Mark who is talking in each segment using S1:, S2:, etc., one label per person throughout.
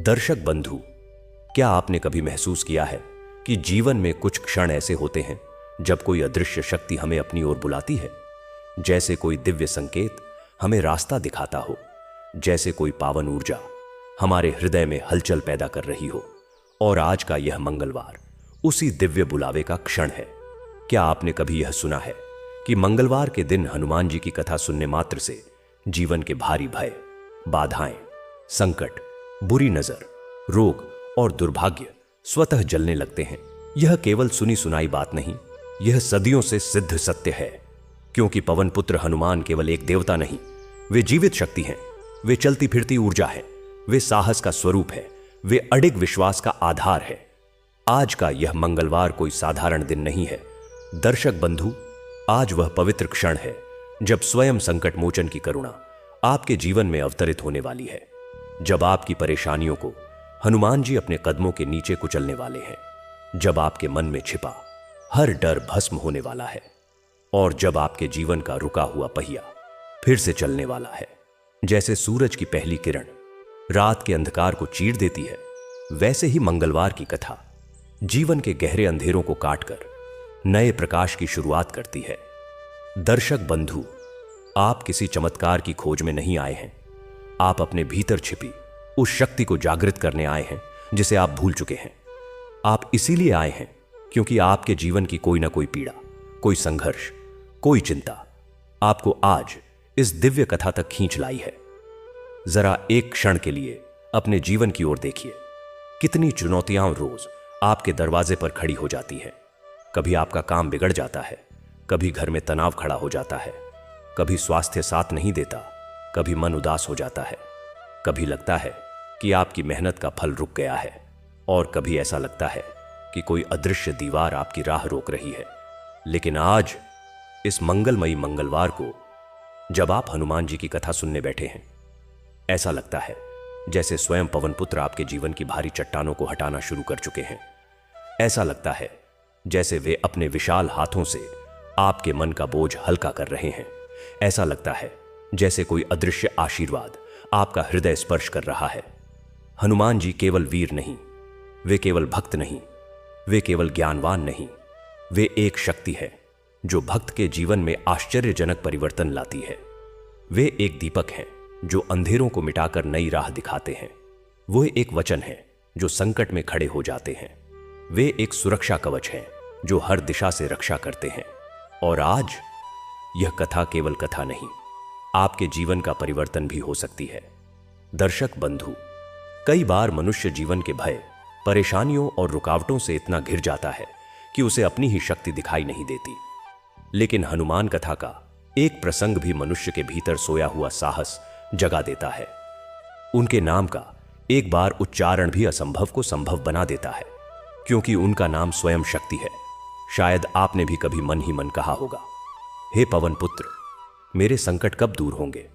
S1: दर्शक बंधु, क्या आपने कभी महसूस किया है कि जीवन में कुछ क्षण ऐसे होते हैं जब कोई अदृश्य शक्ति हमें अपनी ओर बुलाती है? जैसे कोई दिव्य संकेत हमें रास्ता दिखाता हो, जैसे कोई पावन ऊर्जा हमारे हृदय में हलचल पैदा कर रही हो। और आज का यह मंगलवार उसी दिव्य बुलावे का क्षण है। क्या आपने कभी यह सुना है कि मंगलवार के दिन हनुमान जी की कथा सुनने मात्र से जीवन के भारी भय, बाधाएं, संकट, बुरी नजर, रोग और दुर्भाग्य स्वतः जलने लगते हैं? यह केवल सुनी सुनाई बात नहीं, यह सदियों से सिद्ध सत्य है। क्योंकि पवन पुत्र हनुमान केवल एक देवता नहीं, वे जीवित शक्ति हैं, वे चलती फिरती ऊर्जा है, वे साहस का स्वरूप है, वे अडिग विश्वास का आधार है। आज का यह मंगलवार कोई साधारण दिन नहीं है। दर्शक बंधु, आज वह पवित्र क्षण है जब स्वयं संकट मोचन की करुणा आपके जीवन में अवतरित होने वाली है। जब आपकी परेशानियों को हनुमान जी अपने कदमों के नीचे कुचलने वाले हैं, जब आपके मन में छिपा हर डर भस्म होने वाला है, और जब आपके जीवन का रुका हुआ पहिया फिर से चलने वाला है। जैसे सूरज की पहली किरण रात के अंधकार को चीर देती है, वैसे ही मंगलवार की कथा जीवन के गहरे अंधेरों को काटकर नए प्रकाश की शुरुआत करती है। दर्शक बंधु, आप किसी चमत्कार की खोज में नहीं आए हैं, आप अपने भीतर छिपी उस शक्ति को जागृत करने आए हैं जिसे आप भूल चुके हैं। आप इसीलिए आए हैं क्योंकि आपके जीवन की कोई ना कोई पीड़ा, कोई संघर्ष, कोई चिंता आपको आज इस दिव्य कथा तक खींच लाई है। जरा एक क्षण के लिए अपने जीवन की ओर देखिए। कितनी चुनौतियां रोज आपके दरवाजे पर खड़ी हो जाती है। कभी आपका काम बिगड़ जाता है, कभी घर में तनाव खड़ा हो जाता है, कभी स्वास्थ्य साथ नहीं देता, कभी मन उदास हो जाता है, कभी लगता है कि आपकी मेहनत का फल रुक गया है, और कभी ऐसा लगता है कि कोई अदृश्य दीवार आपकी राह रोक रही है। लेकिन आज इस मंगलमयी मंगलवार को जब आप हनुमान जी की कथा सुनने बैठे हैं, ऐसा लगता है जैसे स्वयं पवन पुत्र आपके जीवन की भारी चट्टानों को हटाना शुरू कर चुके हैं। ऐसा लगता है जैसे वे अपने विशाल हाथों से आपके मन का बोझ हल्का कर रहे हैं। ऐसा लगता है जैसे कोई अदृश्य आशीर्वाद आपका हृदय स्पर्श कर रहा है। हनुमान जी केवल वीर नहीं, वे केवल भक्त नहीं, वे केवल ज्ञानवान नहीं, वे एक शक्ति है जो भक्त के जीवन में आश्चर्यजनक परिवर्तन लाती है। वे एक दीपक हैं जो अंधेरों को मिटाकर नई राह दिखाते हैं। वो एक वचन है जो संकट में खड़े हो जाते हैं। वे एक सुरक्षा कवच हैं जो हर दिशा से रक्षा करते हैं। और आज यह कथा केवल कथा नहीं, आपके जीवन का परिवर्तन भी हो सकती है। दर्शक बंधु, कई बार मनुष्य जीवन के भय, परेशानियों और रुकावटों से इतना घिर जाता है कि उसे अपनी ही शक्ति दिखाई नहीं देती। लेकिन हनुमान कथा का एक प्रसंग भी मनुष्य के भीतर सोया हुआ साहस जगा देता है। उनके नाम का एक बार उच्चारण भी असंभव को संभव बना देता है, क्योंकि उनका नाम स्वयं शक्ति है। शायद आपने भी कभी मन ही मन कहा होगा, हे पवन पुत्र, मेरे संकट कब दूर होंगे,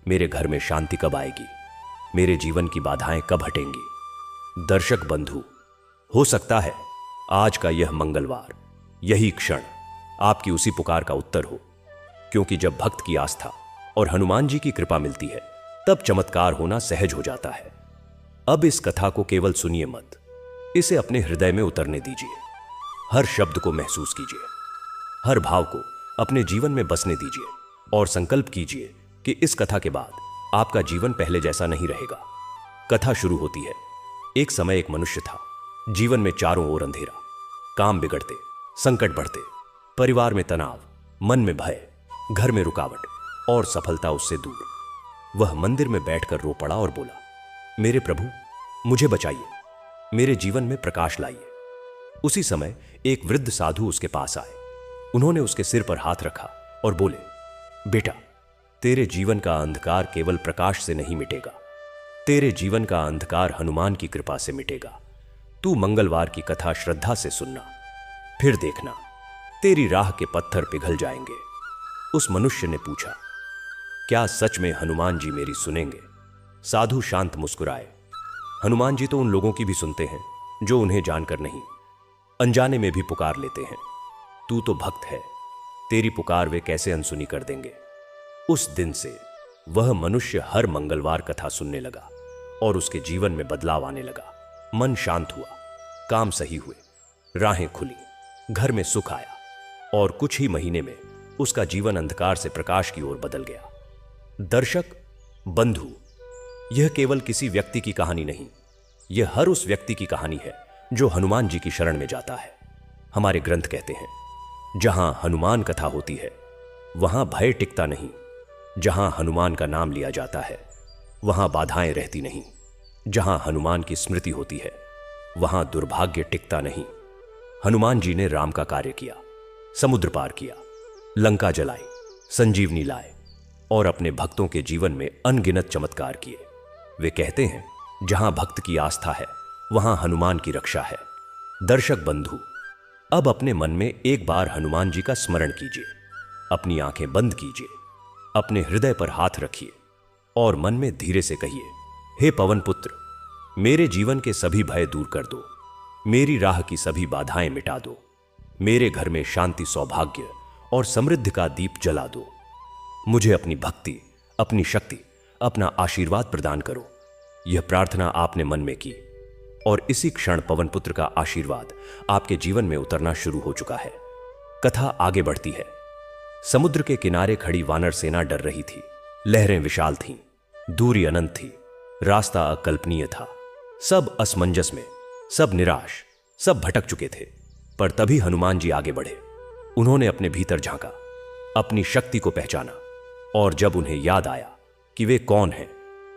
S1: मेरे घर में शांति कब आएगी, मेरे जीवन की बाधाएं कब हटेंगी। दर्शक बंधु, हो सकता है आज का यह मंगलवार, यही क्षण आपकी उसी पुकार का उत्तर हो। क्योंकि जब भक्त की आस्था और हनुमान जी की कृपा मिलती है, तब चमत्कार होना सहज हो जाता है। अब इस कथा को केवल सुनिए मत, इसे अपने हृदय में उतरने दीजिए। हर शब्द को महसूस कीजिए, हर भाव को अपने जीवन में बसने दीजिए, और संकल्प कीजिए कि इस कथा के बाद आपका जीवन पहले जैसा नहीं रहेगा। कथा शुरू होती है। एक समय एक मनुष्य था, जीवन में चारों ओर अंधेरा, काम बिगड़ते, संकट बढ़ते, परिवार में तनाव, मन में भय, घर में रुकावट और सफलता उससे दूर। वह मंदिर में बैठकर रो पड़ा और बोला, मेरे प्रभु, मुझे बचाइए, मेरे जीवन में प्रकाश लाइए। उसी समय एक वृद्ध साधु उसके पास आए। उन्होंने उसके सिर पर हाथ रखा और बोले, बेटा, तेरे जीवन का अंधकार केवल प्रकाश से नहीं मिटेगा, तेरे जीवन का अंधकार हनुमान की कृपा से मिटेगा। तू मंगलवार की कथा श्रद्धा से सुनना, फिर देखना तेरी राह के पत्थर पिघल जाएंगे। उस मनुष्य ने पूछा, क्या सच में हनुमान जी मेरी सुनेंगे? साधु शांत मुस्कुराए, हनुमान जी तो उन लोगों की भी सुनते हैं जो उन्हें जानकर नहीं, अनजाने में भी पुकार लेते हैं। तू तो भक्त है, तेरी पुकार वे कैसे अनसुनी कर देंगे। उस दिन से वह मनुष्य हर मंगलवार कथा सुनने लगा और उसके जीवन में बदलाव आने लगा। मन शांत हुआ, काम सही हुए, राहें खुली, घर में सुख आया और कुछ ही महीने में उसका जीवन अंधकार से प्रकाश की ओर बदल गया। दर्शक बंधु, यह केवल किसी व्यक्ति की कहानी नहीं, यह हर उस व्यक्ति की कहानी है जो हनुमान जी की शरण में जाता है। हमारे ग्रंथ कहते हैं, जहां हनुमान कथा होती है वहां भय टिकता नहीं। जहां हनुमान का नाम लिया जाता है वहां बाधाएं रहती नहीं। जहां हनुमान की स्मृति होती है वहां दुर्भाग्य टिकता नहीं। हनुमान जी ने राम का कार्य किया, समुद्र पार किया, लंका जलाई, संजीवनी लाए और अपने भक्तों के जीवन में अनगिनत चमत्कार किए। वे कहते हैं, जहां भक्त की आस्था है वहां हनुमान की रक्षा है। दर्शक बंधु, अब अपने मन में एक बार हनुमान जी का स्मरण कीजिए, अपनी आंखें बंद कीजिए, अपने हृदय पर हाथ रखिए और मन में धीरे से कहिए, हे पवन पुत्र, मेरे जीवन के सभी भय दूर कर दो, मेरी राह की सभी बाधाएं मिटा दो, मेरे घर में शांति, सौभाग्य और समृद्धि का दीप जला दो। मुझे अपनी भक्ति, अपनी शक्ति, अपना आशीर्वाद प्रदान करो। यह प्रार्थना आपने मन में की और इसी क्षण पवन पुत्र का आशीर्वाद आपके जीवन में उतरना शुरू हो चुका है। कथा आगे बढ़ती है। समुद्र के किनारे खड़ी वानर सेना डर रही थी। लहरें विशाल थीं, दूरी अनंत थी, रास्ता अकल्पनीय था। सब असमंजस में, सब निराश, सब भटक चुके थे। पर तभी हनुमान जी आगे बढ़े। उन्होंने अपने भीतर झांका, अपनी शक्ति को पहचाना और जब उन्हें याद आया कि वे कौन हैं,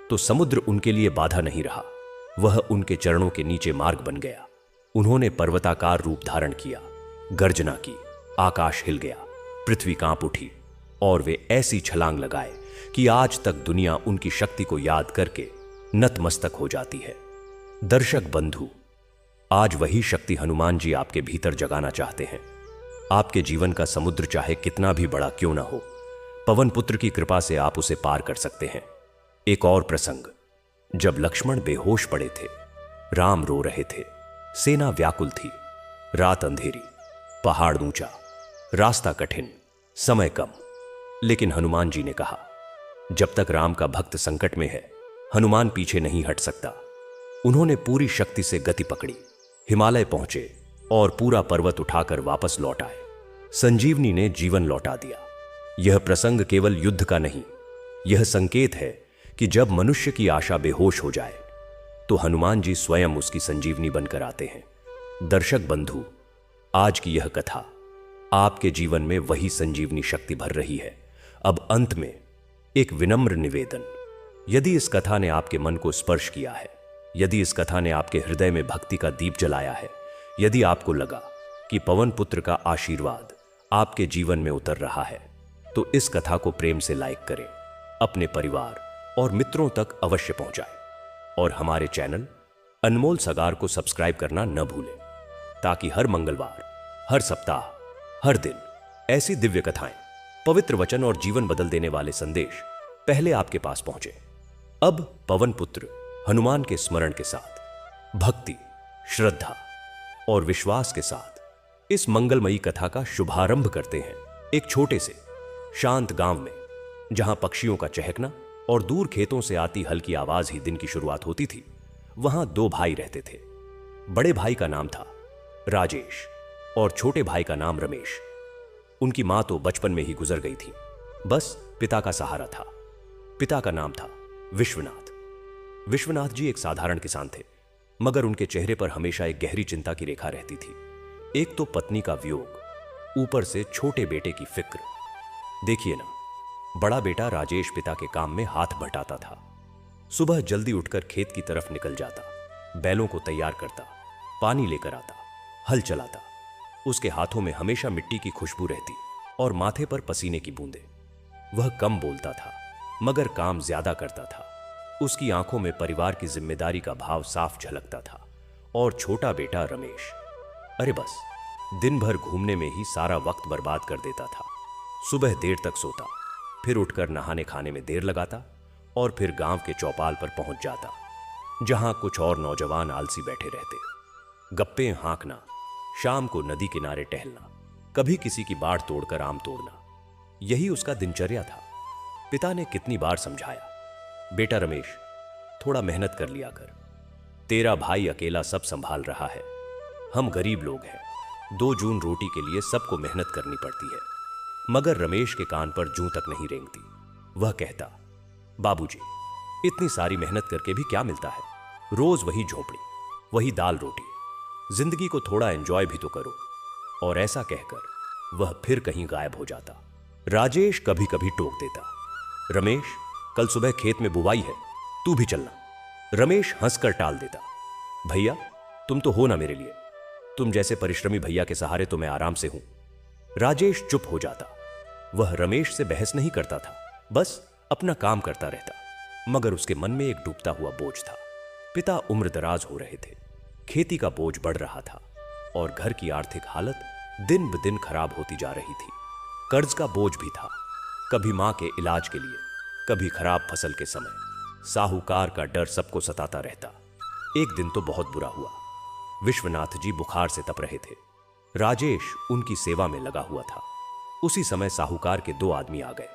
S1: तो समुद्र उनके लिए बाधा नहीं रहा, वह उनके चरणों के नीचे मार्ग बन गया। उन्होंने पर्वताकार रूप धारण किया, गर्जना की, आकाश हिल गया, पृथ्वी कांप उठी और वे ऐसी छलांग लगाए कि आज तक दुनिया उनकी शक्ति को याद करके नतमस्तक हो जाती है। दर्शक बंधु, आज वही शक्ति हनुमान जी आपके भीतर जगाना चाहते हैं। आपके जीवन का समुद्र चाहे कितना भी बड़ा क्यों ना हो, पवन पुत्र की कृपा से आप उसे पार कर सकते हैं। एक और प्रसंग, जब लक्ष्मण बेहोश पड़े थे, राम रो रहे थे, सेना व्याकुल थी, रात अंधेरी, पहाड़ ऊंचा, रास्ता कठिन, समय कम, लेकिन हनुमान जी ने कहा, जब तक राम का भक्त संकट में है, हनुमान पीछे नहीं हट सकता। उन्होंने पूरी शक्ति से गति पकड़ी, हिमालय पहुंचे और पूरा पर्वत उठाकर वापस लौट आए। संजीवनी ने जीवन लौटा दिया। यह प्रसंग केवल युद्ध का नहीं, यह संकेत है कि जब मनुष्य की आशा बेहोश हो जाए तो हनुमान जी स्वयं उसकी संजीवनी बनकर आते हैं। दर्शक बंधु, आज की यह कथा आपके जीवन में वही संजीवनी शक्ति भर रही है। अब अंत में एक विनम्र निवेदन, यदि इस कथा ने आपके मन को स्पर्श किया है, यदि इस कथा ने आपके हृदय में भक्ति का दीप जलाया है, यदि आपको लगा कि पवन पुत्र का आशीर्वाद आपके जीवन में उतर रहा है, तो इस कथा को प्रेम से लाइक करें, अपने परिवार और मित्रों तक अवश्य पहुंचाएं और हमारे चैनल अनमोल सगार को सब्सक्राइब करना न भूलें, ताकि हर मंगलवार, हर सप्ताह, हर दिन ऐसी दिव्य कथाएं, पवित्र वचन और जीवन बदल देने वाले संदेश पहले आपके पास पहुंचे। अब पवन पुत्र हनुमान के स्मरण के साथ, भक्ति, श्रद्धा और विश्वास के साथ इस मंगलमयी कथा का शुभारंभ करते हैं। एक छोटे से शांत गांव में, जहां पक्षियों का चहकना और दूर खेतों से आती हल्की आवाज ही दिन की शुरुआत होती थी, वहां दो भाई रहते थे। बड़े भाई का नाम था राजेश और छोटे भाई का नाम रमेश। उनकी मां तो बचपन में ही गुजर गई थी, बस पिता का सहारा था। पिता का नाम था विश्वनाथ। विश्वनाथ जी एक साधारण किसान थे, मगर उनके चेहरे पर हमेशा एक गहरी चिंता की रेखा रहती थी। एक तो पत्नी का वियोग, ऊपर से छोटे बेटे की फिक्र। देखिए ना, बड़ा बेटा राजेश पिता के काम में हाथ बटाता था। सुबह जल्दी उठकर खेत की तरफ निकल जाता, बैलों को तैयार करता, पानी लेकर आता, हल चलाता। उसके हाथों में हमेशा मिट्टी की खुशबू रहती और माथे पर पसीने की बूंदें। वह कम बोलता था, मगर काम ज्यादा करता था। उसकी आंखों में परिवार की जिम्मेदारी का भाव साफ झलकता था। और छोटा बेटा रमेश, अरे बस दिन भर घूमने में ही सारा वक्त बर्बाद कर देता था। सुबह देर तक सोता, फिर उठकर नहाने खाने में देर लगाता और फिर गांव के चौपाल पर पहुंच जाता, जहां कुछ और नौजवान आलसी बैठे रहते। गप्पे हाँकना, शाम को नदी किनारे टहलना, कभी किसी की बाड़ तोड़कर आम तोड़ना, यही उसका दिनचर्या था। पिता ने कितनी बार समझाया, बेटा रमेश, थोड़ा मेहनत कर लिया कर। तेरा भाई अकेला सब संभाल रहा है। हम गरीब लोग हैं, 2 जून रोटी के लिए सबको मेहनत करनी पड़ती है। मगर रमेश के कान पर जूं तक नहीं रेंगती। वह कहता, बाबूजी, इतनी सारी मेहनत करके भी क्या मिलता है? रोज वही झोपड़ी, वही दाल रोटी। जिंदगी को थोड़ा एंजॉय भी तो करो। और ऐसा कहकर वह फिर कहीं गायब हो जाता। राजेश कभी कभी टोक देता, रमेश, कल सुबह खेत में बुवाई है, तू भी चलना। रमेश हंसकर टाल देता, भैया तुम तो हो ना मेरे लिए, तुम जैसे परिश्रमी भैया के सहारे तो मैं आराम से हूं। राजेश चुप हो जाता। वह रमेश से बहस नहीं करता था, बस अपना काम करता रहता। मगर उसके मन में एक डूबता हुआ बोझ था। पिता उम्र दराज हो रहे थे, खेती का बोझ बढ़ रहा था और घर की आर्थिक हालत दिन ब दिन खराब होती जा रही थी। कर्ज का बोझ भी था, कभी मां के इलाज के लिए, कभी खराब फसल के समय। साहूकार का डर सबको सताता रहता। एक दिन तो बहुत बुरा हुआ। विश्वनाथ जी बुखार से तप रहे थे। राजेश उनकी सेवा में लगा हुआ था। उसी समय साहूकार के 2 आदमी आ गए।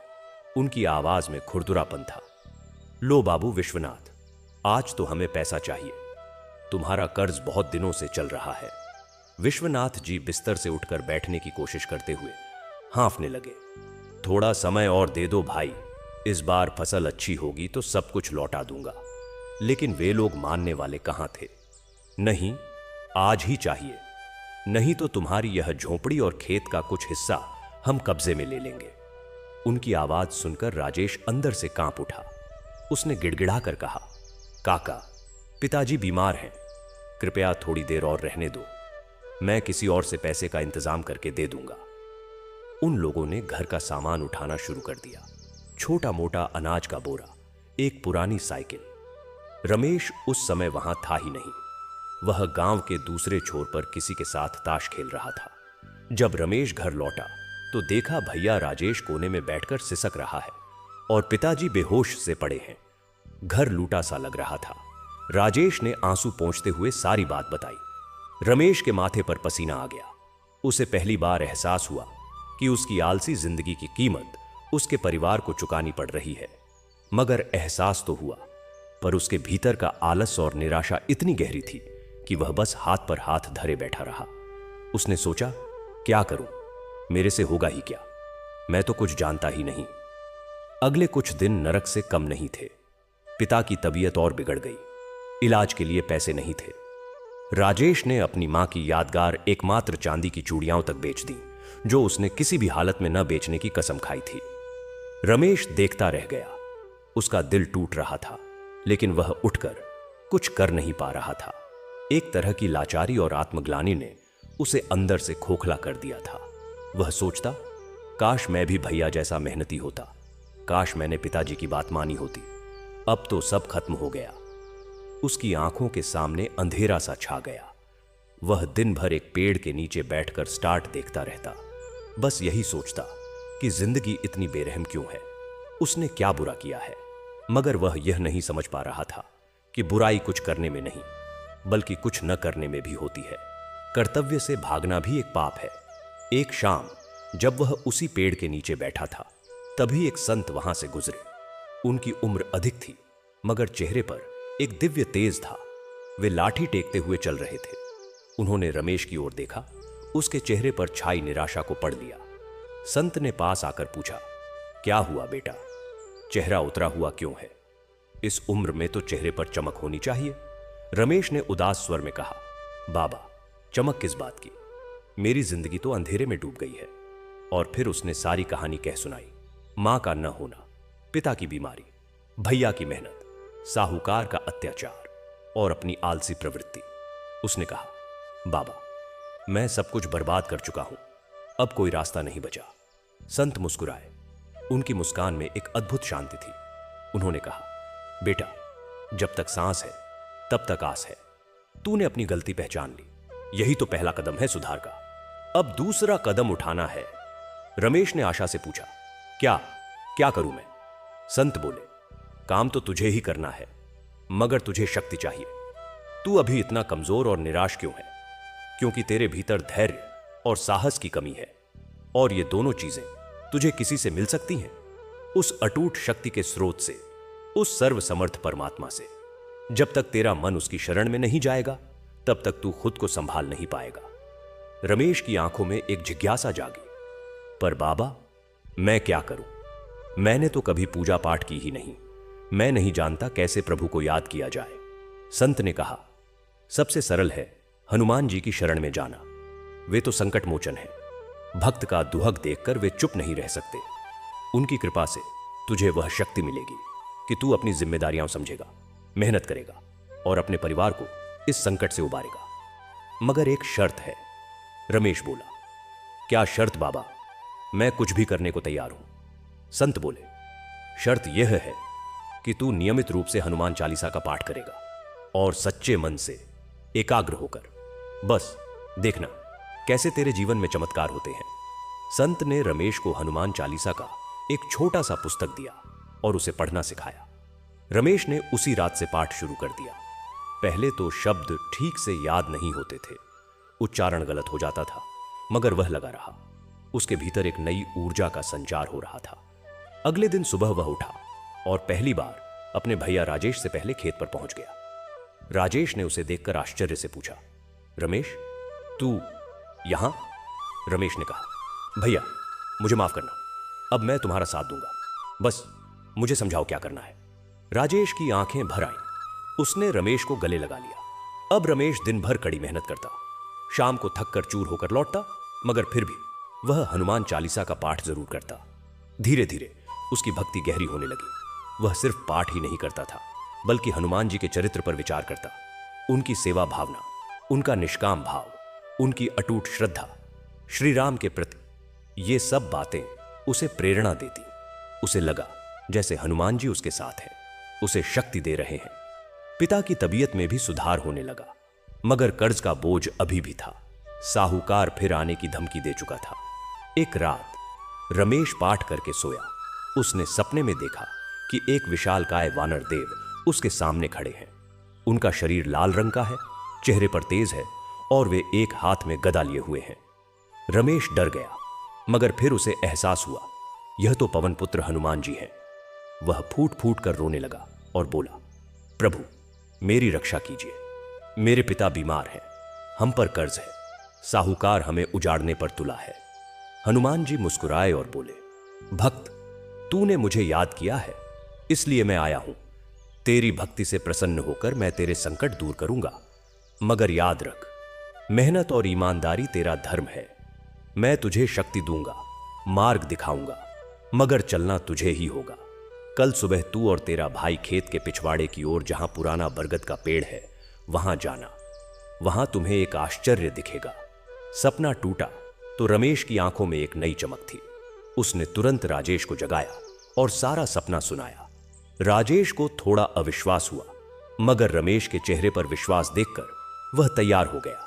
S1: उनकी आवाज में खुरदुरापन था। लो बाबू विश्वनाथ, आज तो हमें पैसा चाहिए, तुम्हारा कर्ज बहुत दिनों से चल रहा है। विश्वनाथ जी बिस्तर से उठकर बैठने की कोशिश करते हुए हांफने लगे। थोड़ा समय और दे दो भाई, इस बार फसल अच्छी होगी तो सब कुछ लौटा दूंगा। लेकिन वे लोग मानने वाले कहां थे। नहीं, आज ही चाहिए, नहीं तो तुम्हारी यह झोपड़ी और खेत का कुछ हिस्सा हम कब्जे में ले लेंगे। उनकी आवाज सुनकर राजेश अंदर से कांप उठा। उसने गिड़गिड़ाकर कहा, काका, पिताजी बीमार हैं, कृपया थोड़ी देर और रहने दो, मैं किसी और से पैसे का इंतजाम करके दे दूंगा। उन लोगों ने घर का सामान उठाना शुरू कर दिया। छोटा मोटा अनाज का बोरा, एक पुरानी साइकिल। रमेश उस समय वहां था ही नहीं। वह गांव के दूसरे छोर पर किसी के साथ ताश खेल रहा था। जब रमेश घर लौटा तो देखा भैया राजेश कोने में बैठकर सिसक रहा है और पिताजी बेहोश से पड़े हैं। घर लूटा सा लग रहा था। राजेश ने आंसू पोंछते हुए सारी बात बताई। रमेश के माथे पर पसीना आ गया। उसे पहली बार एहसास हुआ कि उसकी आलसी जिंदगी की कीमत उसके परिवार को चुकानी पड़ रही है। मगर एहसास तो हुआ, पर उसके भीतर का आलस और निराशा इतनी गहरी थी कि वह बस हाथ पर हाथ धरे बैठा रहा। उसने सोचा, क्या करूं, मेरे से होगा ही क्या, मैं तो कुछ जानता ही नहीं। अगले कुछ दिन नरक से कम नहीं थे। पिता की तबीयत और बिगड़ गई। इलाज के लिए पैसे नहीं थे। राजेश ने अपनी मां की यादगार एकमात्र चांदी की चूड़ियां तक बेच दी, जो उसने किसी भी हालत में न बेचने की कसम खाई थी। रमेश देखता रह गया। उसका दिल टूट रहा था, लेकिन वह उठकर कुछ कर नहीं पा रहा था। एक तरह की लाचारी और आत्मग्लानि ने उसे अंदर से खोखला कर दिया था। वह सोचता, काश मैं भी भैया जैसा मेहनती होता, काश मैंने पिताजी की बात मानी होती। अब तो सब खत्म हो गया। उसकी आंखों के सामने अंधेरा सा छा गया। वह दिन भर एक पेड़ के नीचे बैठकर स्टार्ट देखता रहता, बस यही सोचता कि जिंदगी इतनी बेरहम क्यों है, उसने क्या बुरा किया है। मगर वह यह नहीं समझ पा रहा था कि बुराई कुछ करने में नहीं, बल्कि कुछ न करने में भी होती है। कर्तव्य से भागना भी एक पाप है। एक शाम जब वह उसी पेड़ के नीचे बैठा था, तभी एक संत वहां से गुजरे। उनकी उम्र अधिक थी, मगर चेहरे पर एक दिव्य तेज था। वे लाठी टेकते हुए चल रहे थे। उन्होंने रमेश की ओर देखा। उसके चेहरे पर छाई निराशा को पढ़ लिया। संत ने पास आकर पूछा, क्या हुआ बेटा, चेहरा उतरा हुआ क्यों है? इस उम्र में तो चेहरे पर चमक होनी चाहिए। रमेश ने उदास स्वर में कहा, बाबा, चमक किस बात की, मेरी जिंदगी तो अंधेरे में डूब गई है। और फिर उसने सारी कहानी कह सुनाई। मां का न होना, पिता की बीमारी, भैया की मेहनत, साहूकार का अत्याचार और अपनी आलसी प्रवृत्ति। उसने कहा, बाबा, मैं सब कुछ बर्बाद कर चुका हूं, अब कोई रास्ता नहीं बचा। संत मुस्कुराए। उनकी मुस्कान में एक अद्भुत शांति थी। उन्होंने कहा, बेटा, जब तक सांस है तब तक आस है। तूने अपनी गलती पहचान ली, यही तो पहला कदम है सुधार का। अब दूसरा कदम उठाना है। रमेश ने आशा से पूछा, क्या करूं मैं? संत बोले, काम तो तुझे ही करना है, मगर तुझे शक्ति चाहिए। तू अभी इतना कमजोर और निराश क्यों है? क्योंकि तेरे भीतर धैर्य और साहस की कमी है, और ये दोनों चीजें तुझे किसी से मिल सकती हैं, उस अटूट शक्ति के स्रोत से, उस सर्वसमर्थ परमात्मा से। जब तक तेरा मन उसकी शरण में नहीं जाएगा तब तक तू खुद को संभाल नहीं पाएगा। रमेश की आंखों में एक जिज्ञासा जागी, पर बाबा मैं क्या करूं? मैंने तो कभी पूजा पाठ की ही नहीं, मैं नहीं जानता कैसे प्रभु को याद किया जाए। संत ने कहा, सबसे सरल है हनुमान जी की शरण में जाना। वे तो संकट मोचन है। भक्त का दुहक देखकर वे चुप नहीं रह सकते। उनकी कृपा से तुझे वह शक्ति मिलेगी कि तू अपनी जिम्मेदारियां समझेगा, मेहनत करेगा और अपने परिवार को इस संकट से उबारेगा। मगर एक शर्त है। रमेश बोला, क्या शर्त बाबा? मैं कुछ भी करने को तैयार हूं। संत बोले, शर्त यह है कि तू नियमित रूप से हनुमान चालीसा का पाठ करेगा और सच्चे मन से एकाग्र होकर। बस देखना कैसे तेरे जीवन में चमत्कार होते हैं। संत ने रमेश को हनुमान चालीसा का एक छोटा सा पुस्तक दिया और उसे पढ़ना सिखाया। रमेश ने उसी रात से पाठ शुरू कर दिया। पहले तो शब्द ठीक से याद नहीं होते थे, उच्चारण गलत हो जाता था, मगर वह लगा रहा। उसके भीतर एक नई ऊर्जा का संचार हो रहा था। अगले दिन सुबह वह उठा और पहली बार अपने भैया राजेश से पहले खेत पर पहुंच गया। राजेश ने उसे देखकर आश्चर्य से पूछा, रमेश तू यहां? रमेश ने कहा, भैया मुझे माफ करना, अब मैं तुम्हारा साथ दूंगा, बस मुझे समझाओ क्या करना है। राजेश की आंखें भर आईं। उसने रमेश को गले लगा लिया। अब रमेश दिन भर कड़ी मेहनत करता, शाम को थक कर चूर होकर लौटता, मगर फिर भी वह हनुमान चालीसा का पाठ जरूर करता। धीरे धीरे उसकी भक्ति गहरी होने लगी। वह सिर्फ पाठ ही नहीं करता था, बल्कि हनुमान जी के चरित्र पर विचार करता, उनकी सेवा भावना, उनका निष्काम भाव, उनकी अटूट श्रद्धा श्री राम के प्रति। ये सब बातें उसे प्रेरणा देती। उसे लगा जैसे हनुमान जी उसके साथ हैं, उसे शक्ति दे रहे हैं। पिता की तबीयत में भी सुधार होने लगा, मगर कर्ज का बोझ अभी भी था। साहूकार फिर आने की धमकी दे चुका था। एक रात रमेश पाठ करके सोया। उसने सपने में देखा कि एक विशालकाय वानर देव उसके सामने खड़े हैं। उनका शरीर लाल रंग का है, चेहरे पर तेज है और वे एक हाथ में गदा लिए हुए हैं। रमेश डर गया, मगर फिर उसे एहसास हुआ यह तो पवन पुत्र हनुमान जी हैं। वह फूट फूट कर रोने लगा और बोला, प्रभु मेरी रक्षा कीजिए, मेरे पिता बीमार हैं, हम पर कर्ज है, साहूकार हमें उजाड़ने पर तुला है। हनुमान जी मुस्कुराए और बोले, भक्त तूने मुझे याद किया है, इसलिए मैं आया हूं। तेरी भक्ति से प्रसन्न होकर मैं तेरे संकट दूर करूंगा, मगर याद रख मेहनत और ईमानदारी तेरा धर्म है। मैं तुझे शक्ति दूंगा, मार्ग दिखाऊंगा, मगर चलना तुझे ही होगा। कल सुबह तू और तेरा भाई खेत के पिछवाड़े की ओर जहां पुराना बरगद का पेड़ है वहां जाना। वहां तुम्हें एक आश्चर्य दिखेगा। सपना टूटा तो रमेश की आंखों में एक नई चमक थी। उसने तुरंत राजेश को जगाया और सारा सपना सुनाया। राजेश को थोड़ा अविश्वास हुआ, मगर रमेश के चेहरे पर विश्वास देखकर वह तैयार हो गया।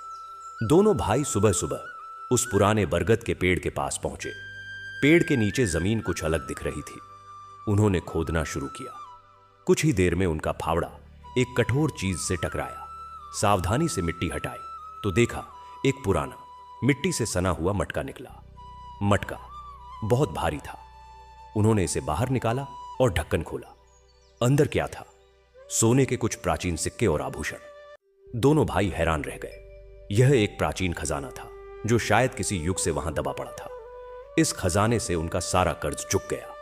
S1: दोनों भाई सुबह सुबह उस पुराने बरगद के पेड़ के पास पहुंचे। पेड़ के नीचे जमीन कुछ अलग दिख रही थी। उन्होंने खोदना शुरू किया। कुछ ही देर में उनका फावड़ा एक कठोर चीज से टकराया। सावधानी से मिट्टी हटाई तो देखा एक पुराना मिट्टी से सना हुआ मटका निकला। मटका बहुत भारी था। उन्होंने इसे बाहर निकाला और ढक्कन खोला। अंदर क्या था? सोने के कुछ प्राचीन सिक्के और आभूषण। दोनों भाई हैरान रह गए। यह एक प्राचीन खजाना था जो शायद किसी युग से वहां दबा पड़ा था। इस खजाने से उनका सारा कर्ज चुक गया।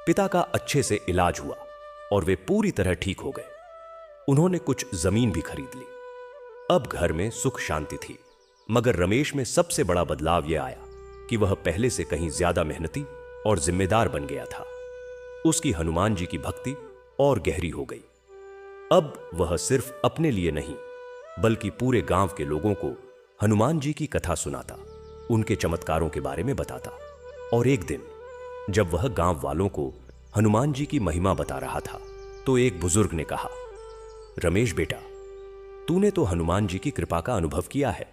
S1: पिता का अच्छे से इलाज हुआ और वे पूरी तरह ठीक हो गए। उन्होंने कुछ जमीन भी खरीद ली। अब घर में सुख शांति थी, मगर रमेश में सबसे बड़ा बदलाव यह आया कि वह पहले से कहीं ज्यादा मेहनती और जिम्मेदार बन गया था। उसकी हनुमान जी की भक्ति और गहरी हो गई। अब वह सिर्फ अपने लिए नहीं, बल्कि पूरे गांव के लोगों को हनुमान जी की कथा सुनाता, उनके चमत्कारों के बारे में बताता। और एक दिन जब वह गांव वालों को हनुमान जी की महिमा बता रहा था, तो एक बुजुर्ग ने कहा, रमेश बेटा, तूने तो हनुमान जी की कृपा का अनुभव किया है,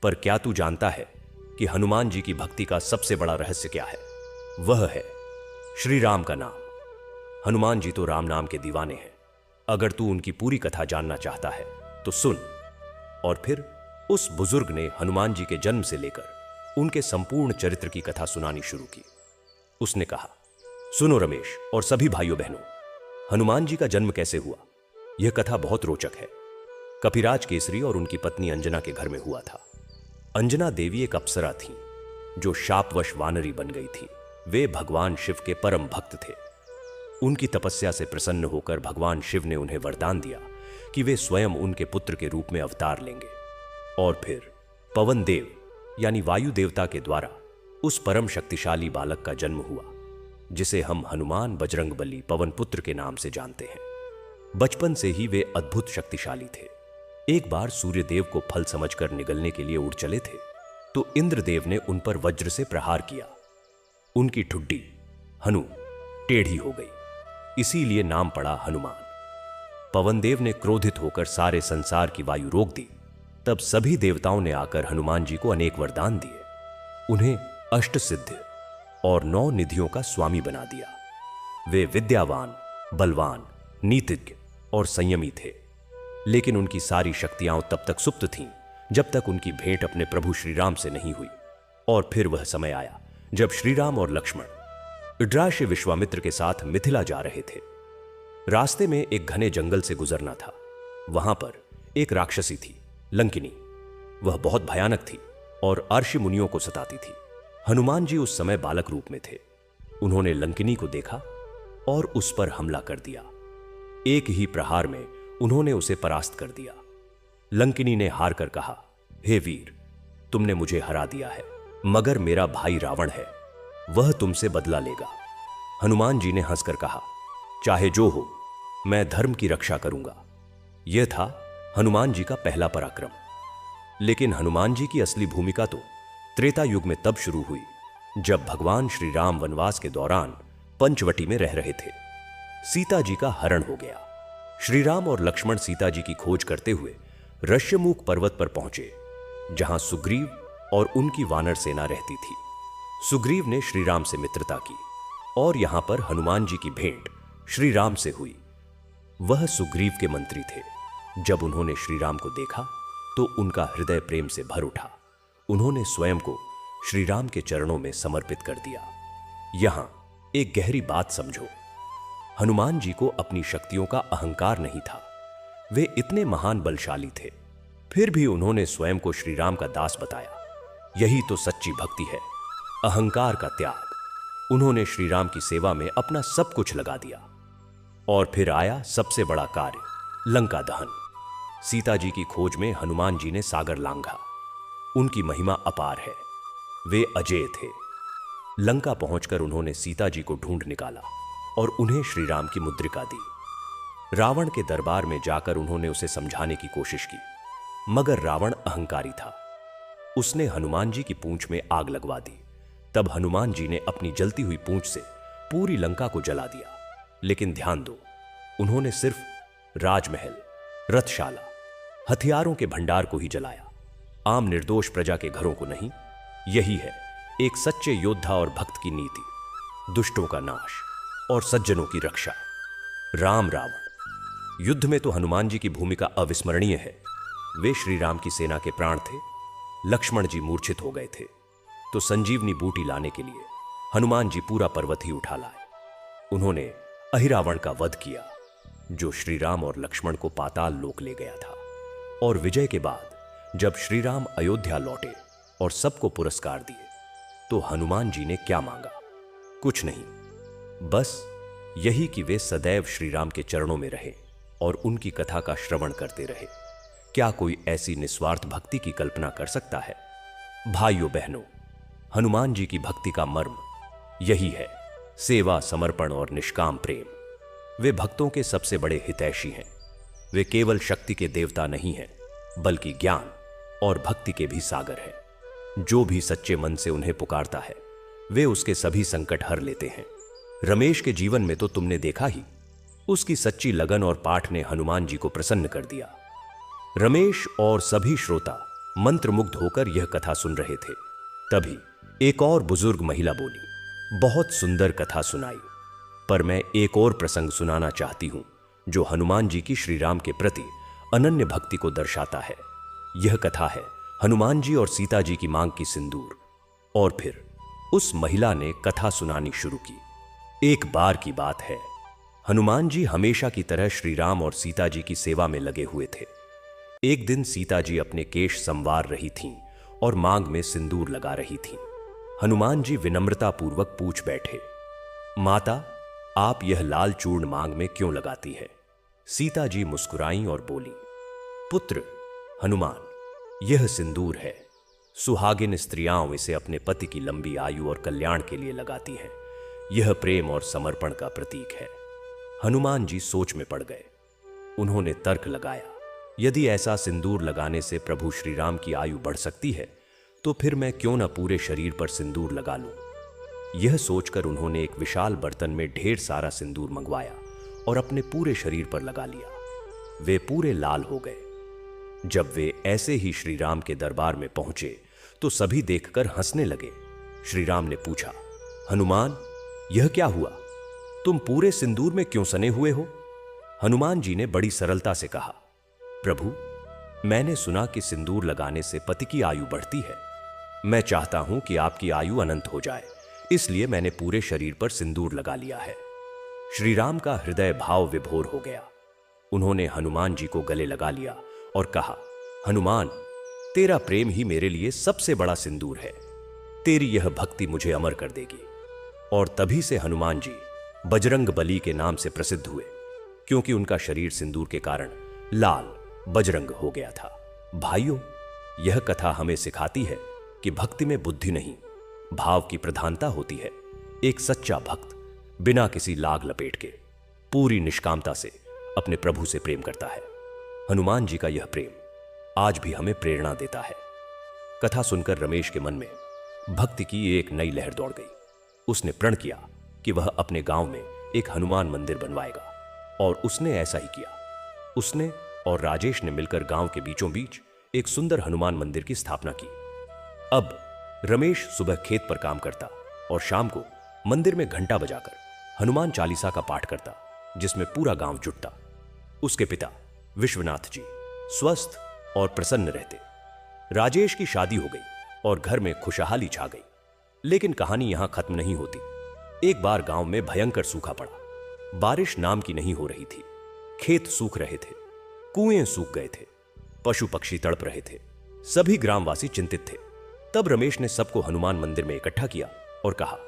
S1: पर क्या तू जानता है कि हनुमान जी की भक्ति का सबसे बड़ा रहस्य क्या है? वह है श्री राम का नाम। हनुमान जी तो राम नाम के दीवाने हैं। अगर तू उनकी पूरी कथा जानना चाहता है तो सुन। और फिर उस बुजुर्ग ने हनुमान जी के जन्म से लेकर उनके संपूर्ण चरित्र की कथा सुनानी शुरू की। उसने कहा, सुनो रमेश और सभी भाइयों बहनों, हनुमान जी का जन्म कैसे हुआ? यह कथा बहुत रोचक है। कपिराज केसरी और उनकी पत्नी अंजना के घर में हुआ था। अंजना देवी एक अप्सरा थीं, जो शापवश वानरी बन गई थी। वे भगवान शिव के परम भक्त थे। उनकी तपस्या से प्रसन्न होकर भगवान शिव ने उन्हें वरदान दिया कि वे स्वयं उनके पुत्र के रूप में अवतार लेंगे और फिर पवन देव यानी वायु देवता के द्वारा उस परम शक्तिशाली बालक का जन्म हुआ, जिसे हम हनुमान बजरंगबली पवन पुत्र के नाम से जानते हैं। बचपन से ही वे अद्भुत शक्तिशाली थे। एक बार सूर्यदेव को फल समझकर निगलने के लिए उड़ चले थे, तो इंद्रदेव ने उन पर वज्र से प्रहार किया। उनकी ठुड्डी हनु टेढ़ी हो गई, इसीलिए नाम पड़ा हनुमान। पवनदेव ने क्रोधित होकर सारे संसार की वायु रोक दी। तब सभी देवताओं ने आकर हनुमान जी को अनेक वरदान दिए, उन्हें अष्ट सिद्धि और 9 निधियों का स्वामी बना दिया। वे विद्यावान, बलवान, नीतिज्ञ और संयमी थे, लेकिन उनकी सारी शक्तियां तब तक सुप्त थीं जब तक उनकी भेंट अपने प्रभु श्रीराम से नहीं हुई। और फिर वह समय आया जब श्रीराम और लक्ष्मण इड्राश्य विश्वामित्र के साथ मिथिला जा रहे थे। रास्ते में एक घने जंगल से गुजरना था। वहां पर एक राक्षसी थी, लंकिनी। वह बहुत भयानक थी और अर्षि मुनियों को सताती थी। हनुमान जी उस समय बालक रूप में थे। उन्होंने लंकिनी को देखा और उस पर हमला कर दिया। एक ही प्रहार में उन्होंने उसे परास्त कर दिया। लंकिनी ने हार कर कहा, हे वीर, तुमने मुझे हरा दिया है, मगर मेरा भाई रावण है, वह तुमसे बदला लेगा। हनुमान जी ने हंसकर कहा, चाहे जो हो, मैं धर्म की रक्षा करूंगा। यह था हनुमान जी का पहला पराक्रम। लेकिन हनुमान जी की असली भूमिका तो त्रेता युग में तब शुरू हुई जब भगवान श्री राम वनवास के दौरान पंचवटी में रह रहे थे। सीता जी का हरण हो गया। श्री राम और लक्ष्मण सीता जी की खोज करते हुए ऋष्यमूक पर्वत पर पहुंचे, जहां सुग्रीव और उनकी वानर सेना रहती थी। सुग्रीव ने श्री राम से मित्रता की और यहां पर हनुमान जी की भेंट श्री राम से हुई। वह सुग्रीव के मंत्री थे। जब उन्होंने श्री राम को देखा तो उनका हृदय प्रेम से भर उठा। उन्होंने स्वयं को श्री राम के चरणों में समर्पित कर दिया। यहां एक गहरी बात समझो। हनुमान जी को अपनी शक्तियों का अहंकार नहीं था। वे इतने महान बलशाली थे, फिर भी उन्होंने स्वयं को श्री राम का दास बताया। यही तो सच्ची भक्ति है, अहंकार का त्याग। उन्होंने श्री राम की सेवा में अपना सब कुछ लगा दिया। और फिर आया सबसे बड़ा कार्य, लंका दहन। सीता जी की खोज में हनुमान जी ने सागर लांघा। उनकी महिमा अपार है। वे अजेय थे। लंका पहुंचकर उन्होंने सीता जी को ढूंढ निकाला और उन्हें श्री राम की मुद्रिका दी। रावण के दरबार में जाकर उन्होंने उसे समझाने की कोशिश की, मगर रावण अहंकारी था। उसने हनुमान जी की पूंछ में आग लगवा दी। तब हनुमान जी ने अपनी जलती हुई पूंछ से पूरी लंका को जला दिया। लेकिन ध्यान दो, उन्होंने सिर्फ राजमहल, रथशाला, हथियारों के भंडार को ही जलाया, आम निर्दोष प्रजा के घरों को नहीं। यही है एक सच्चे योद्धा और भक्त की नीति, दुष्टों का नाश और सज्जनों की रक्षा। राम रावण युद्ध में तो हनुमान जी की भूमिका अविस्मरणीय है। वे श्री राम की सेना के प्राण थे। लक्ष्मण जी मूर्छित हो गए थे, तो संजीवनी बूटी लाने के लिए हनुमान जी पूरा पर्वत ही उठा लाए। उन्होंने अहिरावण का वध किया, जो श्री राम और लक्ष्मण को पाताल लोक ले गया था। और विजय के बाद जब श्री राम अयोध्या लौटे और सबको पुरस्कार दिए, तो हनुमान जी ने क्या मांगा? कुछ नहीं, बस यही कि वे सदैव श्री राम के चरणों में रहे और उनकी कथा का श्रवण करते रहे। क्या कोई ऐसी निस्वार्थ भक्ति की कल्पना कर सकता है? भाइयों बहनों, हनुमान जी की भक्ति का मर्म यही है, सेवा, समर्पण और निष्काम प्रेम। वे भक्तों के सबसे बड़े हितैषी हैं। वे केवल शक्ति के देवता नहीं हैं, बल्कि ज्ञान और भक्ति के भी सागर हैं। जो भी सच्चे मन से उन्हें पुकारता है, वे उसके सभी संकट हर लेते हैं। रमेश के जीवन में तो तुमने देखा ही, उसकी सच्ची लगन और पाठ ने हनुमान जी को प्रसन्न कर दिया। रमेश और सभी श्रोता मंत्रमुग्ध होकर यह कथा सुन रहे थे। तभी एक और बुजुर्ग महिला बोली, बहुत सुंदर कथा सुनाई, पर मैं एक और प्रसंग सुनाना चाहती हूं, जो हनुमान जी की श्री राम के प्रति अनन्य भक्ति को दर्शाता है। यह कथा है हनुमान जी और सीता जी की मांग की सिंदूर। और फिर उस महिला ने कथा सुनानी शुरू की। एक बार की बात है, हनुमान जी हमेशा की तरह श्री राम और सीता जी की सेवा में लगे हुए थे। एक दिन सीता जी अपने केश संवार रही थीं और मांग में सिंदूर लगा रही थीं। हनुमान जी विनम्रतापूर्वक पूछ बैठे, माता, आप यह लाल चूर्ण मांग में क्यों लगाती है? सीता जी मुस्कुराईं और बोली, पुत्र हनुमान, यह सिंदूर है। सुहागिन स्त्रियां इसे अपने पति की लंबी आयु और कल्याण के लिए लगाती हैं। यह प्रेम और समर्पण का प्रतीक है। हनुमान जी सोच में पड़ गए। उन्होंने तर्क लगाया, यदि ऐसा सिंदूर लगाने से प्रभु श्री राम की आयु बढ़ सकती है तो फिर मैं क्यों न पूरे शरीर पर सिंदूर लगा लूं। यह सोचकर उन्होंने एक विशाल बर्तन में ढेर सारा सिंदूर मंगवाया और अपने पूरे शरीर पर लगा लिया। वे पूरे लाल हो गए। जब वे ऐसे ही श्री राम के दरबार में पहुंचे तो सभी देखकर हंसने लगे। श्री राम ने पूछा, हनुमान, यह क्या हुआ? तुम पूरे सिंदूर में क्यों सने हुए हो? हनुमान जी ने बड़ी सरलता से कहा, प्रभु, मैंने सुना कि सिंदूर लगाने से पति की आयु बढ़ती है। मैं चाहता हूं कि आपकी आयु अनंत हो जाए, इसलिए मैंने पूरे शरीर पर सिंदूर लगा लिया है। श्री राम का हृदय भाव विभोर हो गया। उन्होंने हनुमान जी को गले लगा लिया और कहा, हनुमान, तेरा प्रेम ही मेरे लिए सबसे बड़ा सिंदूर है। तेरी यह भक्ति मुझे अमर कर देगी। और तभी से हनुमान जी बजरंग बली के नाम से प्रसिद्ध हुए, क्योंकि उनका शरीर सिंदूर के कारण लाल बजरंग हो गया था। भाइयों, यह कथा हमें सिखाती है कि भक्ति में बुद्धि नहीं, भाव की प्रधानता होती है। एक सच्चा भक्त बिना किसी लाग लपेट के पूरी निष्कामता से अपने प्रभु से प्रेम करता है। हनुमान जी का यह प्रेम आज भी हमें प्रेरणा देता है। कथा सुनकर रमेश के मन में भक्ति की एक नई लहर दौड़ गई। उसने प्रण किया कि वह अपने गांव में एक हनुमान मंदिर बनवाएगा, और उसने ऐसा ही किया। उसने और राजेश ने मिलकर गांव के बीचों बीच एक सुंदर हनुमान मंदिर की स्थापना की। अब रमेश सुबह खेत पर काम करता और शाम को मंदिर में घंटा बजाकर हनुमान चालीसा का पाठ करता, जिसमें पूरा गांव जुटता। उसके पिता विश्वनाथ जी स्वस्थ और प्रसन्न रहते। राजेश की शादी हो गई और घर में खुशहाली छा गई। लेकिन कहानी यहां खत्म नहीं होती। एक बार गांव में भयंकर सूखा पड़ा। बारिश नाम की नहीं हो रही थी। खेत सूख रहे थे, कुएं सूख गए थे, पशु पक्षी तड़प रहे थे। सभी ग्रामवासी चिंतित थे। तब रमेश ने सबको हनुमान मंदिर में इकट्ठा किया और कहा,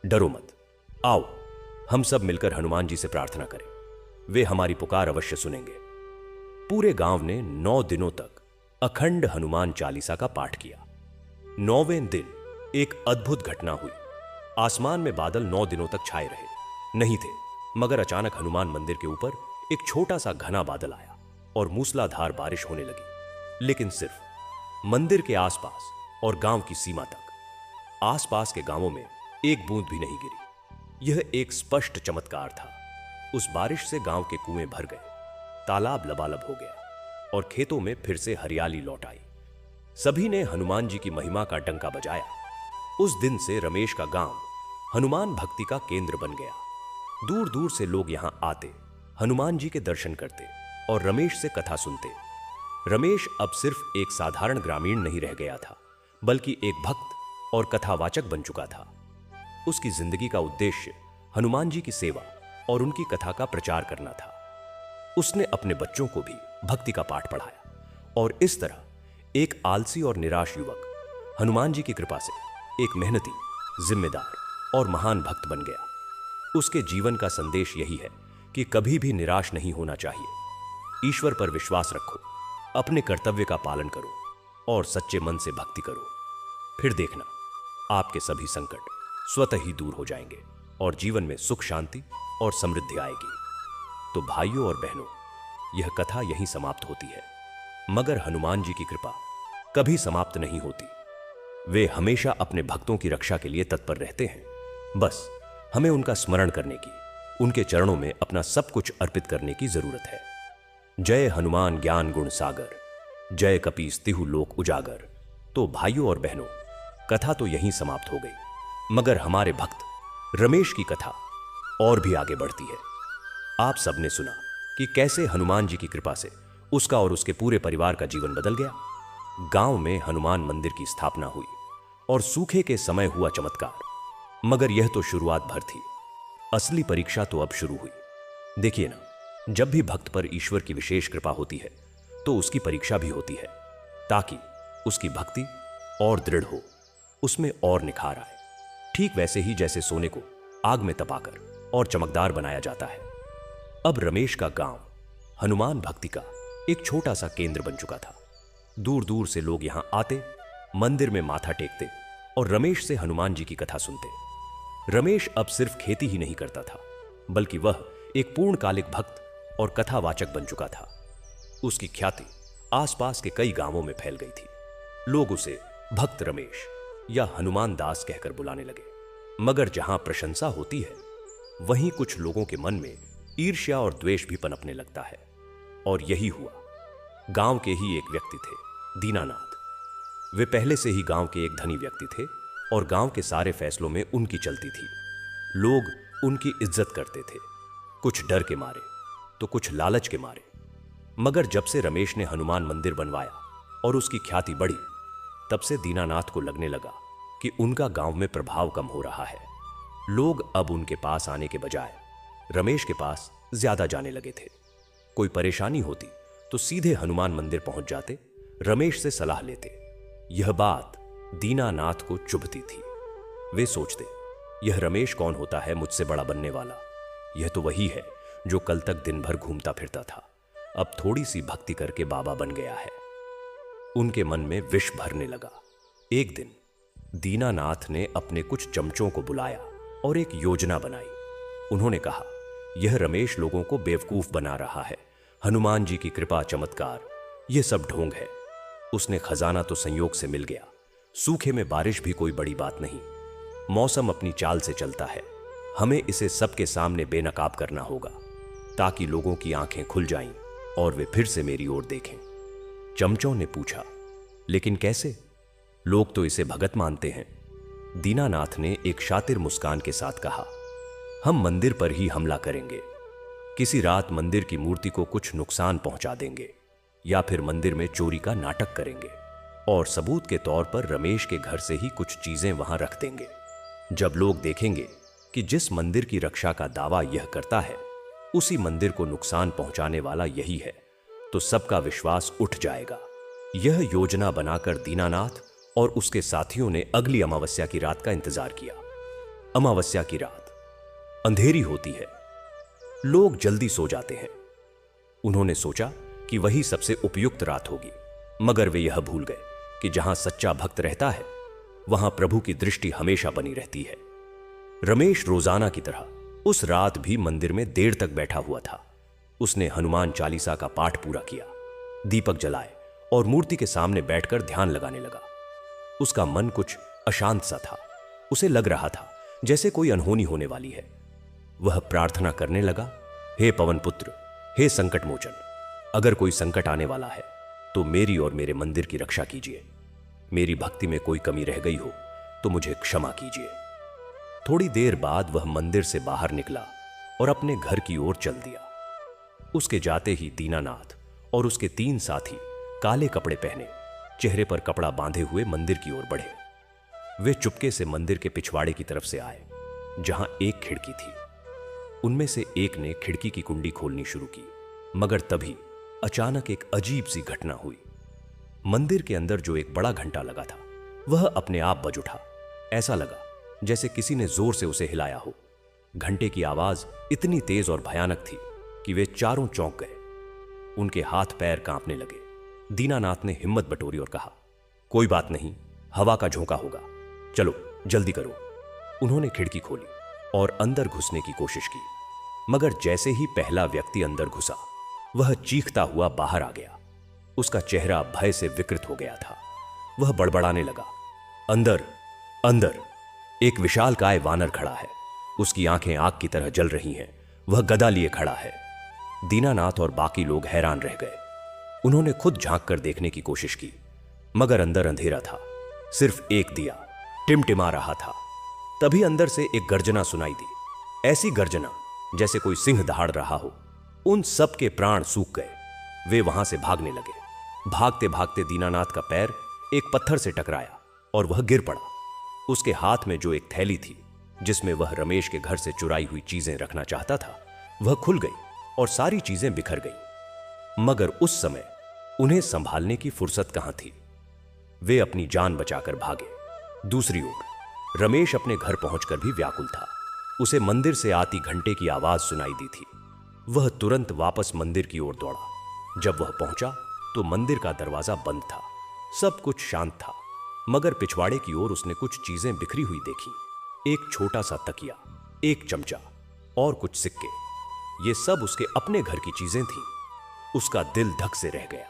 S1: डरो मत, आओ हम सब मिलकर हनुमान जी से प्रार्थना करें। वे हमारी पुकार अवश्य सुनेंगे। पूरे गांव ने 9 दिनों तक अखंड हनुमान चालीसा का पाठ किया। 9वें दिन एक अद्भुत घटना हुई। आसमान में बादल 9 दिनों तक छाए रहे नहीं थे, मगर अचानक हनुमान मंदिर के ऊपर एक छोटा सा घना बादल आया और मूसलाधार बारिश होने लगी। लेकिन सिर्फ मंदिर के आसपास और गांव की सीमा तक। आसपास के गांवों में एक बूंद भी नहीं गिरी। यह एक स्पष्ट चमत्कार था। उस बारिश से गांव के कुएं भर गए, तालाब लबालब हो गया और खेतों में फिर से हरियाली लौट आई। सभी ने हनुमान जी की महिमा का डंका बजाया। उस दिन से रमेश का गांव हनुमान भक्ति का केंद्र बन गया। दूर दूर से लोग यहां आते, हनुमान जी के दर्शन करते और रमेश से कथा सुनते। रमेश अब सिर्फ एक साधारण ग्रामीण नहीं रह गया था, बल्कि एक भक्त और कथावाचक बन चुका था। उसकी जिंदगी का उद्देश्य हनुमान जी की सेवा और उनकी कथा का प्रचार करना था। उसने अपने बच्चों को भी भक्ति का पाठ पढ़ाया और इस तरह एक आलसी और निराश युवक हनुमान जी की कृपा से एक मेहनती, जिम्मेदार और महान भक्त बन गया। उसके जीवन का संदेश यही है कि कभी भी निराश नहीं होना चाहिए। ईश्वर पर विश्वास रखो, अपने कर्तव्य का पालन करो और सच्चे मन से भक्ति करो। फिर देखना, आपके सभी संकट स्वतः ही दूर हो जाएंगे और जीवन में सुख, शांति और समृद्धि आएगी। तो भाइयों और बहनों, यह कथा यहीं समाप्त होती है, मगर हनुमान जी की कृपा कभी समाप्त नहीं होती। वे हमेशा अपने भक्तों की रक्षा के लिए तत्पर रहते हैं। बस हमें उनका स्मरण करने की, उनके चरणों में अपना सब कुछ अर्पित करने की जरूरत है। जय हनुमान ज्ञान गुण सागर, जय कपीस तिहु लोक उजागर। तो भाइयों और बहनों, कथा तो यहीं समाप्त हो गई, मगर हमारे भक्त रमेश की कथा और भी आगे बढ़ती है। आप सबने सुना कि कैसे हनुमान जी की कृपा से उसका और उसके पूरे परिवार का जीवन बदल गया। गांव में हनुमान मंदिर की स्थापना हुई और सूखे के समय हुआ चमत्कार। मगर यह तो शुरुआत भर थी। असली परीक्षा तो अब शुरू हुई। देखिए ना, जब भी भक्त पर ईश्वर की विशेष कृपा होती है तो उसकी परीक्षा भी होती है, ताकि उसकी भक्ति और दृढ़ हो, उसमें और निखार आए। ठीक वैसे ही जैसे सोने को आग में तपाकर और चमकदार बनाया जाता है। अब रमेश का गांव हनुमान भक्ति का एक छोटा सा केंद्र बन चुका था। दूर दूर से लोग यहां आते, मंदिर में माथा टेकते और रमेश से हनुमान जी की कथा सुनते। रमेश अब सिर्फ खेती ही नहीं करता था, बल्कि वह एक पूर्णकालिक भक्त और कथावाचक बन चुका था। उसकी ख्याति आसपास के कई गांवों में फैल गई थी। लोग उसे भक्त रमेश या हनुमान दास कहकर बुलाने लगे। मगर जहां प्रशंसा होती है, वहीं कुछ लोगों के मन में ईर्ष्या और द्वेष भी पनपने लगता है। और यही हुआ। गांव के ही एक व्यक्ति थे, दीनानाथ। वे पहले से ही गांव के एक धनी व्यक्ति थे और गांव के सारे फैसलों में उनकी चलती थी। लोग उनकी इज्जत करते थे, कुछ डर के मारे तो कुछ लालच के मारे। मगर जब से रमेश ने हनुमान मंदिर बनवाया और उसकी ख्याति बढ़ी, तब से दीनानाथ को लगने लगा कि उनका गांव में प्रभाव कम हो रहा है। लोग अब उनके पास आने के बजाय रमेश के पास ज्यादा जाने लगे थे। कोई परेशानी होती तो सीधे हनुमान मंदिर पहुंच जाते, रमेश से सलाह लेते। यह बात दीनानाथ को चुभती थी। वे सोचते, यह रमेश कौन होता है मुझसे बड़ा बनने वाला? यह तो वही है जो कल तक दिन भर घूमता फिरता था, अब थोड़ी सी भक्ति करके बाबा बन गया है। उनके मन में विष भरने लगा। एक दिन दीनानाथ ने अपने कुछ चमचों को बुलाया और एक योजना बनाई। उन्होंने कहा, यह रमेश लोगों को बेवकूफ बना रहा है। हनुमान जी की कृपा चमत्कार, यह सब ढोंग है। उसने खजाना तो संयोग से मिल गया, सूखे में बारिश भी कोई बड़ी बात नहीं। मौसम अपनी चाल से चलता है। हमें इसे सबके सामने बेनकाब करना होगा, ताकि लोगों की आंखें खुल जाएं और वे फिर से मेरी ओर देखें। चमचों ने पूछा, लेकिन कैसे? लोग तो इसे भगत मानते हैं। दीनानाथ ने एक शातिर मुस्कान के साथ कहा, हम मंदिर पर ही हमला करेंगे। किसी रात मंदिर की मूर्ति को कुछ नुकसान पहुंचा देंगे, या फिर मंदिर में चोरी का नाटक करेंगे और सबूत के तौर पर रमेश के घर से ही कुछ चीजें वहां रख देंगे। जब लोग देखेंगे कि जिस मंदिर की रक्षा का दावा यह करता है, उसी मंदिर को नुकसान पहुंचाने वाला यही है, तो सबका विश्वास उठ जाएगा। यह योजना बनाकर दीनानाथ और उसके साथियों ने अगली अमावस्या की रात का इंतजार किया। अमावस्या की रात अंधेरी होती है, लोग जल्दी सो जाते हैं। उन्होंने सोचा कि वही सबसे उपयुक्त रात होगी, मगर वे यह भूल गए कि जहां सच्चा भक्त रहता है, वहां प्रभु की दृष्टि हमेशा बनी रहती है। रमेश रोजाना की तरह उस रात भी मंदिर में देर तक बैठा हुआ था। उसने हनुमान चालीसा का पाठ पूरा किया, दीपक जलाए और मूर्ति के सामने बैठकर ध्यान लगाने लगा। उसका मन कुछ अशांत सा था। उसे लग रहा था जैसे कोई अनहोनी होने वाली है। वह प्रार्थना करने लगा, हे पवन पुत्र, हे संकट मोचन, अगर कोई संकट आने वाला है तो मेरी और मेरे मंदिर की रक्षा कीजिए। मेरी भक्ति में कोई कमी रह गई हो तो मुझे क्षमा कीजिए। थोड़ी देर बाद वह मंदिर से बाहर निकला और अपने घर की ओर चल दिया। उसके जाते ही दीनानाथ और उसके 3 साथी काले कपड़े पहने, चेहरे पर कपड़ा बांधे हुए मंदिर की ओर बढ़े। वे चुपके से मंदिर के पिछवाड़े की तरफ से आए, जहां एक खिड़की थी। उनमें से एक ने खिड़की की कुंडी खोलनी शुरू की, मगर तभी अचानक एक अजीब सी घटना हुई। मंदिर के अंदर जो एक बड़ा घंटा लगा था, वह अपने आप बज उठा। ऐसा लगा जैसे किसी ने जोर से उसे हिलाया हो। घंटे की आवाज इतनी तेज और भयानक थी कि वे चारों चौंक गए। उनके हाथ पैर कांपने लगे। दीनानाथ ने हिम्मत बटोरी और कहा, कोई बात नहीं, हवा का झोंका होगा, चलो जल्दी करो। उन्होंने खिड़की खोली और अंदर घुसने की कोशिश की, मगर जैसे ही पहला व्यक्ति अंदर घुसा, वह चीखता हुआ बाहर आ गया। उसका चेहरा भय से विकृत हो गया था। वह बड़बड़ाने लगा, अंदर अंदर एक विशालकाय वानर खड़ा है। उसकी आंखें आग की तरह जल रही हैं। वह गदा लिए खड़ा है। दीनानाथ और बाकी लोग हैरान रह गए। उन्होंने खुद झांक कर देखने की कोशिश की, मगर अंदर अंधेरा था। सिर्फ एक दिया टिमटिमा रहा था। तभी अंदर से एक गर्जना सुनाई दी, ऐसी गर्जना जैसे कोई सिंह दहाड़ रहा हो। उन सब के प्राण सूख गए। वे वहां से भागने लगे। भागते भागते दीनानाथ का पैर एक पत्थर से टकराया और वह गिर पड़ा। उसके हाथ में जो एक थैली थी, जिसमें वह रमेश के घर से चुराई हुई चीजें रखना चाहता था, वह खुल गई और सारी चीजें बिखर गईं। मगर उस समय उन्हें संभालने की फुर्सत कहां थी। वे अपनी जान बचाकर भागे। दूसरी ओर रमेश अपने घर पहुंचकर भी व्याकुल था। उसे मंदिर से आती घंटे की आवाज सुनाई दी थी। वह तुरंत वापस मंदिर की ओर दौड़ा। जब वह पहुंचा तो मंदिर का दरवाजा बंद था। सब कुछ शांत था, मगर पिछवाड़े की ओर उसने कुछ चीजें बिखरी हुई देखी। एक छोटा सा तकिया, एक चमचा और कुछ सिक्के। ये सब उसके अपने घर की चीजें थीं। उसका दिल धक से रह गया।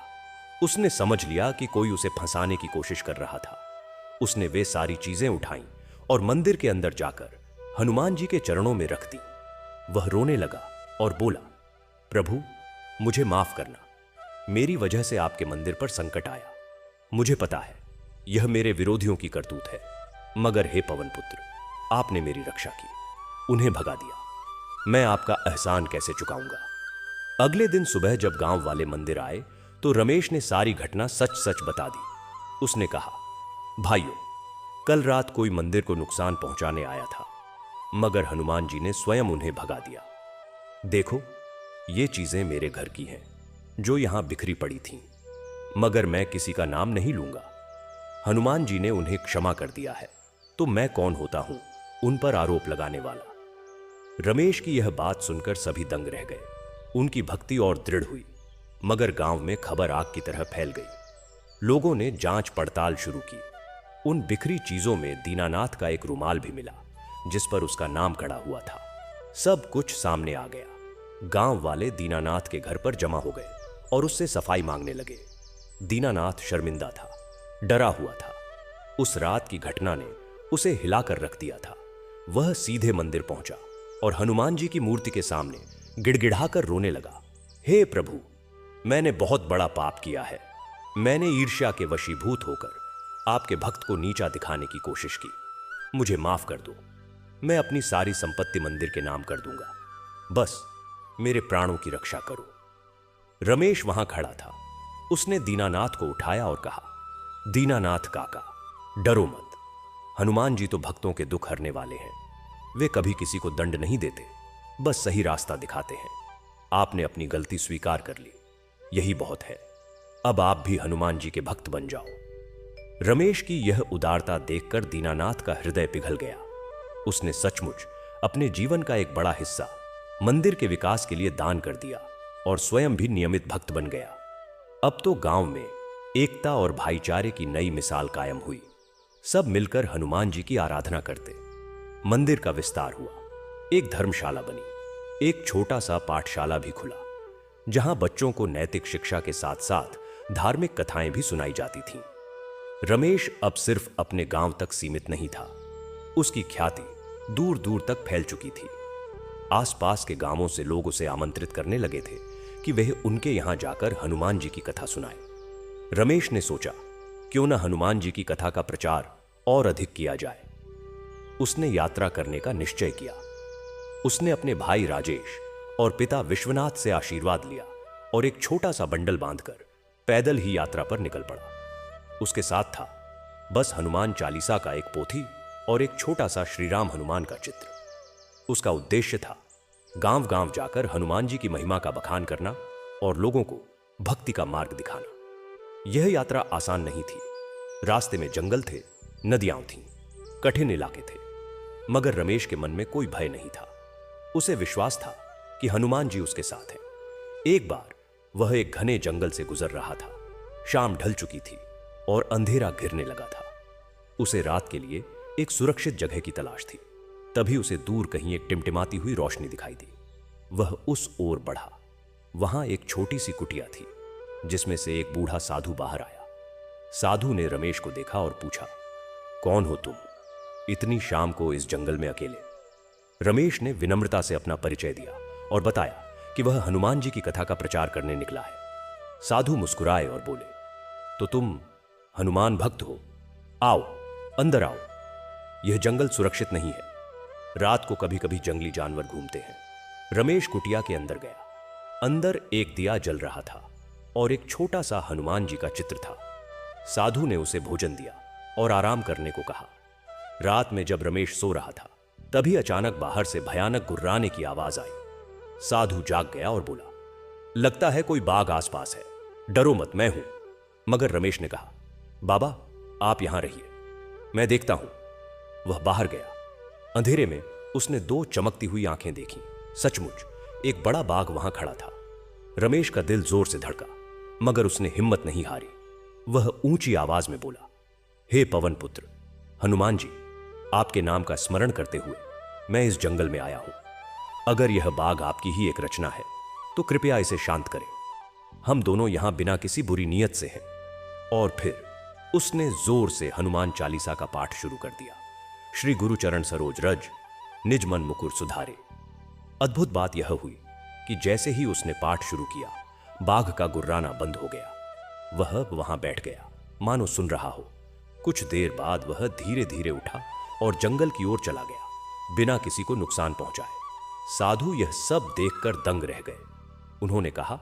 S1: उसने समझ लिया कि कोई उसे फंसाने की कोशिश कर रहा था। उसने वे सारी चीजें उठाईं और मंदिर के अंदर जाकर हनुमान जी के चरणों में रख दी। वह रोने लगा और बोला, प्रभु, मुझे माफ करना। मेरी वजह से आपके मंदिर पर संकट आया। मुझे पता है यह मेरे विरोधियों की करतूत है, मगर हे पवन पुत्र, आपने मेरी रक्षा की, उन्हें भगा दिया। मैं आपका एहसान कैसे चुकाऊंगा। अगले दिन सुबह जब गांव वाले मंदिर आए तो रमेश ने सारी घटना सच सच बता दी। उसने कहा, भाइयों, कल रात कोई मंदिर को नुकसान पहुंचाने आया था, मगर हनुमान जी ने स्वयं उन्हें भगा दिया। देखो, ये चीजें मेरे घर की हैं, जो यहां बिखरी पड़ी थीं, मगर मैं किसी का नाम नहीं लूंगा। हनुमान जी ने उन्हें क्षमा कर दिया है, तो मैं कौन होता हूं उन पर आरोप लगाने वाला। रमेश की यह बात सुनकर सभी दंग रह गए। उनकी भक्ति और दृढ़ हुई, मगर गांव में खबर आग की तरह फैल गई। लोगों ने जांच पड़ताल शुरू की। उन बिखरी चीजों में दीनानाथ का एक रुमाल भी मिला, जिस पर उसका नाम खड़ा हुआ था। सब कुछ सामने आ गया। गांव वाले दीनानाथ के घर पर जमा हो गए और उससे सफाई मांगने लगे। दीनानाथ शर्मिंदा था, डरा हुआ था। उस रात की घटना ने उसे हिलाकर रख दिया था। वह सीधे मंदिर पहुंचा और हनुमान जी की मूर्ति के सामने गिड़गिड़ाकर रोने लगा, हे प्रभु, मैंने बहुत बड़ा पाप किया है। मैंने ईर्ष्या के वशीभूत होकर आपके भक्त को नीचा दिखाने की कोशिश की। मुझे माफ कर दो। मैं अपनी सारी संपत्ति मंदिर के नाम कर दूंगा। बस मेरे प्राणों की रक्षा करो। रमेश वहां खड़ा था। उसने दीनानाथ को उठाया और कहा, दीनानाथ काका, डरो मत। हनुमान जी तो भक्तों के दुख हरने वाले हैं। वे कभी किसी को दंड नहीं देते, बस सही रास्ता दिखाते हैं। आपने अपनी गलती स्वीकार कर ली, यही बहुत है। अब आप भी हनुमान जी के भक्त बन जाओ। रमेश की यह उदारता देखकर दीनानाथ का हृदय पिघल गया। उसने सचमुच अपने जीवन का एक बड़ा हिस्सा मंदिर के विकास के लिए दान कर दिया और स्वयं भी नियमित भक्त बन गया। अब तो गांव में एकता और भाईचारे की नई मिसाल कायम हुई। सब मिलकर हनुमान जी की आराधना करते। मंदिर का विस्तार हुआ। एक धर्मशाला बनी। एक छोटा सा पाठशाला भी खुला, जहां बच्चों को नैतिक शिक्षा के साथ साथ धार्मिक कथाएं भी सुनाई जाती थीं। रमेश अब सिर्फ अपने गांव तक सीमित नहीं था। उसकी ख्याति दूर दूर तक फैल चुकी थी। आसपास के गांवों से लोग उसे आमंत्रित करने लगे थे कि वह उनके यहां जाकर हनुमान जी की कथा सुनाए। रमेश ने सोचा, क्यों न हनुमान जी की कथा का प्रचार और अधिक किया जाए। उसने यात्रा करने का निश्चय किया। उसने अपने भाई राजेश और पिता विश्वनाथ से आशीर्वाद लिया और एक छोटा सा बंडल बांधकर पैदल ही यात्रा पर निकल पड़ा। उसके साथ था बस हनुमान चालीसा का एक पोथी और एक छोटा सा श्रीराम हनुमान का चित्र। उसका उद्देश्य था गांव गांव जाकर हनुमान जी की महिमा का बखान करना और लोगों को भक्ति का मार्ग दिखाना। यह यात्रा आसान नहीं थी। रास्ते में जंगल थे, नदियां थीं, कठिन इलाके थे, मगर रमेश के मन में कोई भय नहीं था। उसे विश्वास था कि हनुमान जी उसके साथ हैं। एक बार वह एक घने जंगल से गुजर रहा था। शाम ढल चुकी थी और अंधेरा घिरने लगा था। उसे रात के लिए एक सुरक्षित जगह की तलाश थी। तभी उसे दूर कहीं एक टिमटिमाती हुई रोशनी दिखाई दी। वह उस ओर बढ़ा। वहां एक छोटी सी कुटिया थी, जिसमें से एक बूढ़ा साधु बाहर आया। साधु ने रमेश को देखा और पूछा, कौन हो तुम, इतनी शाम को इस जंगल में अकेले? रमेश ने विनम्रता से अपना परिचय दिया और बताया कि वह हनुमान जी की कथा का प्रचार करने निकला है। साधु मुस्कुराए और बोले, तो तुम हनुमान भक्त हो? आओ, अंदर आओ। यह जंगल सुरक्षित नहीं है। रात को कभी कभी जंगली जानवर घूमते हैं। रमेश कुटिया के अंदर गया। अंदर एक दिया जल रहा था और एक छोटा सा हनुमान जी का चित्र था। साधु ने उसे भोजन दिया और आराम करने को कहा। रात में जब रमेश सो रहा था, तभी अचानक बाहर से भयानक गुर्राने की आवाज आई। साधु जाग गया और बोला, लगता है कोई बाघ आसपास है, डरो मत, मैं हूं। मगर रमेश ने कहा, बाबा आप यहां रहिए, मैं देखता हूं। वह बाहर गया। अंधेरे में उसने दो चमकती हुई आंखें देखी। सचमुच एक बड़ा बाघ वहां खड़ा था। रमेश का दिल जोर से धड़का, मगर उसने हिम्मत नहीं हारी। वह ऊंची आवाज में बोला, हे पवन पुत्र हनुमान जी, आपके नाम का स्मरण करते हुए मैं इस जंगल में आया हूं। अगर यह बाघ आपकी ही एक रचना है तो कृपया इसे शांत करें। हम दोनों यहां बिना किसी बुरी नीयत से हैं। और फिर उसने जोर से हनुमान चालीसा का पाठ शुरू कर दिया। श्री गुरु चरण सरोज रज, निज मन मुकुर सुधारे। अद्भुत बात यह हुई कि जैसे ही उसने पाठ शुरू किया, बाघ का गुर्राना बंद हो गया। वह वहां बैठ गया, मानो सुन रहा हो। कुछ देर बाद वह धीरे धीरे उठा और जंगल की ओर चला गया, बिना किसी को नुकसान पहुंचाए। साधु यह सब देखकर दंग रह गए। उन्होंने कहा,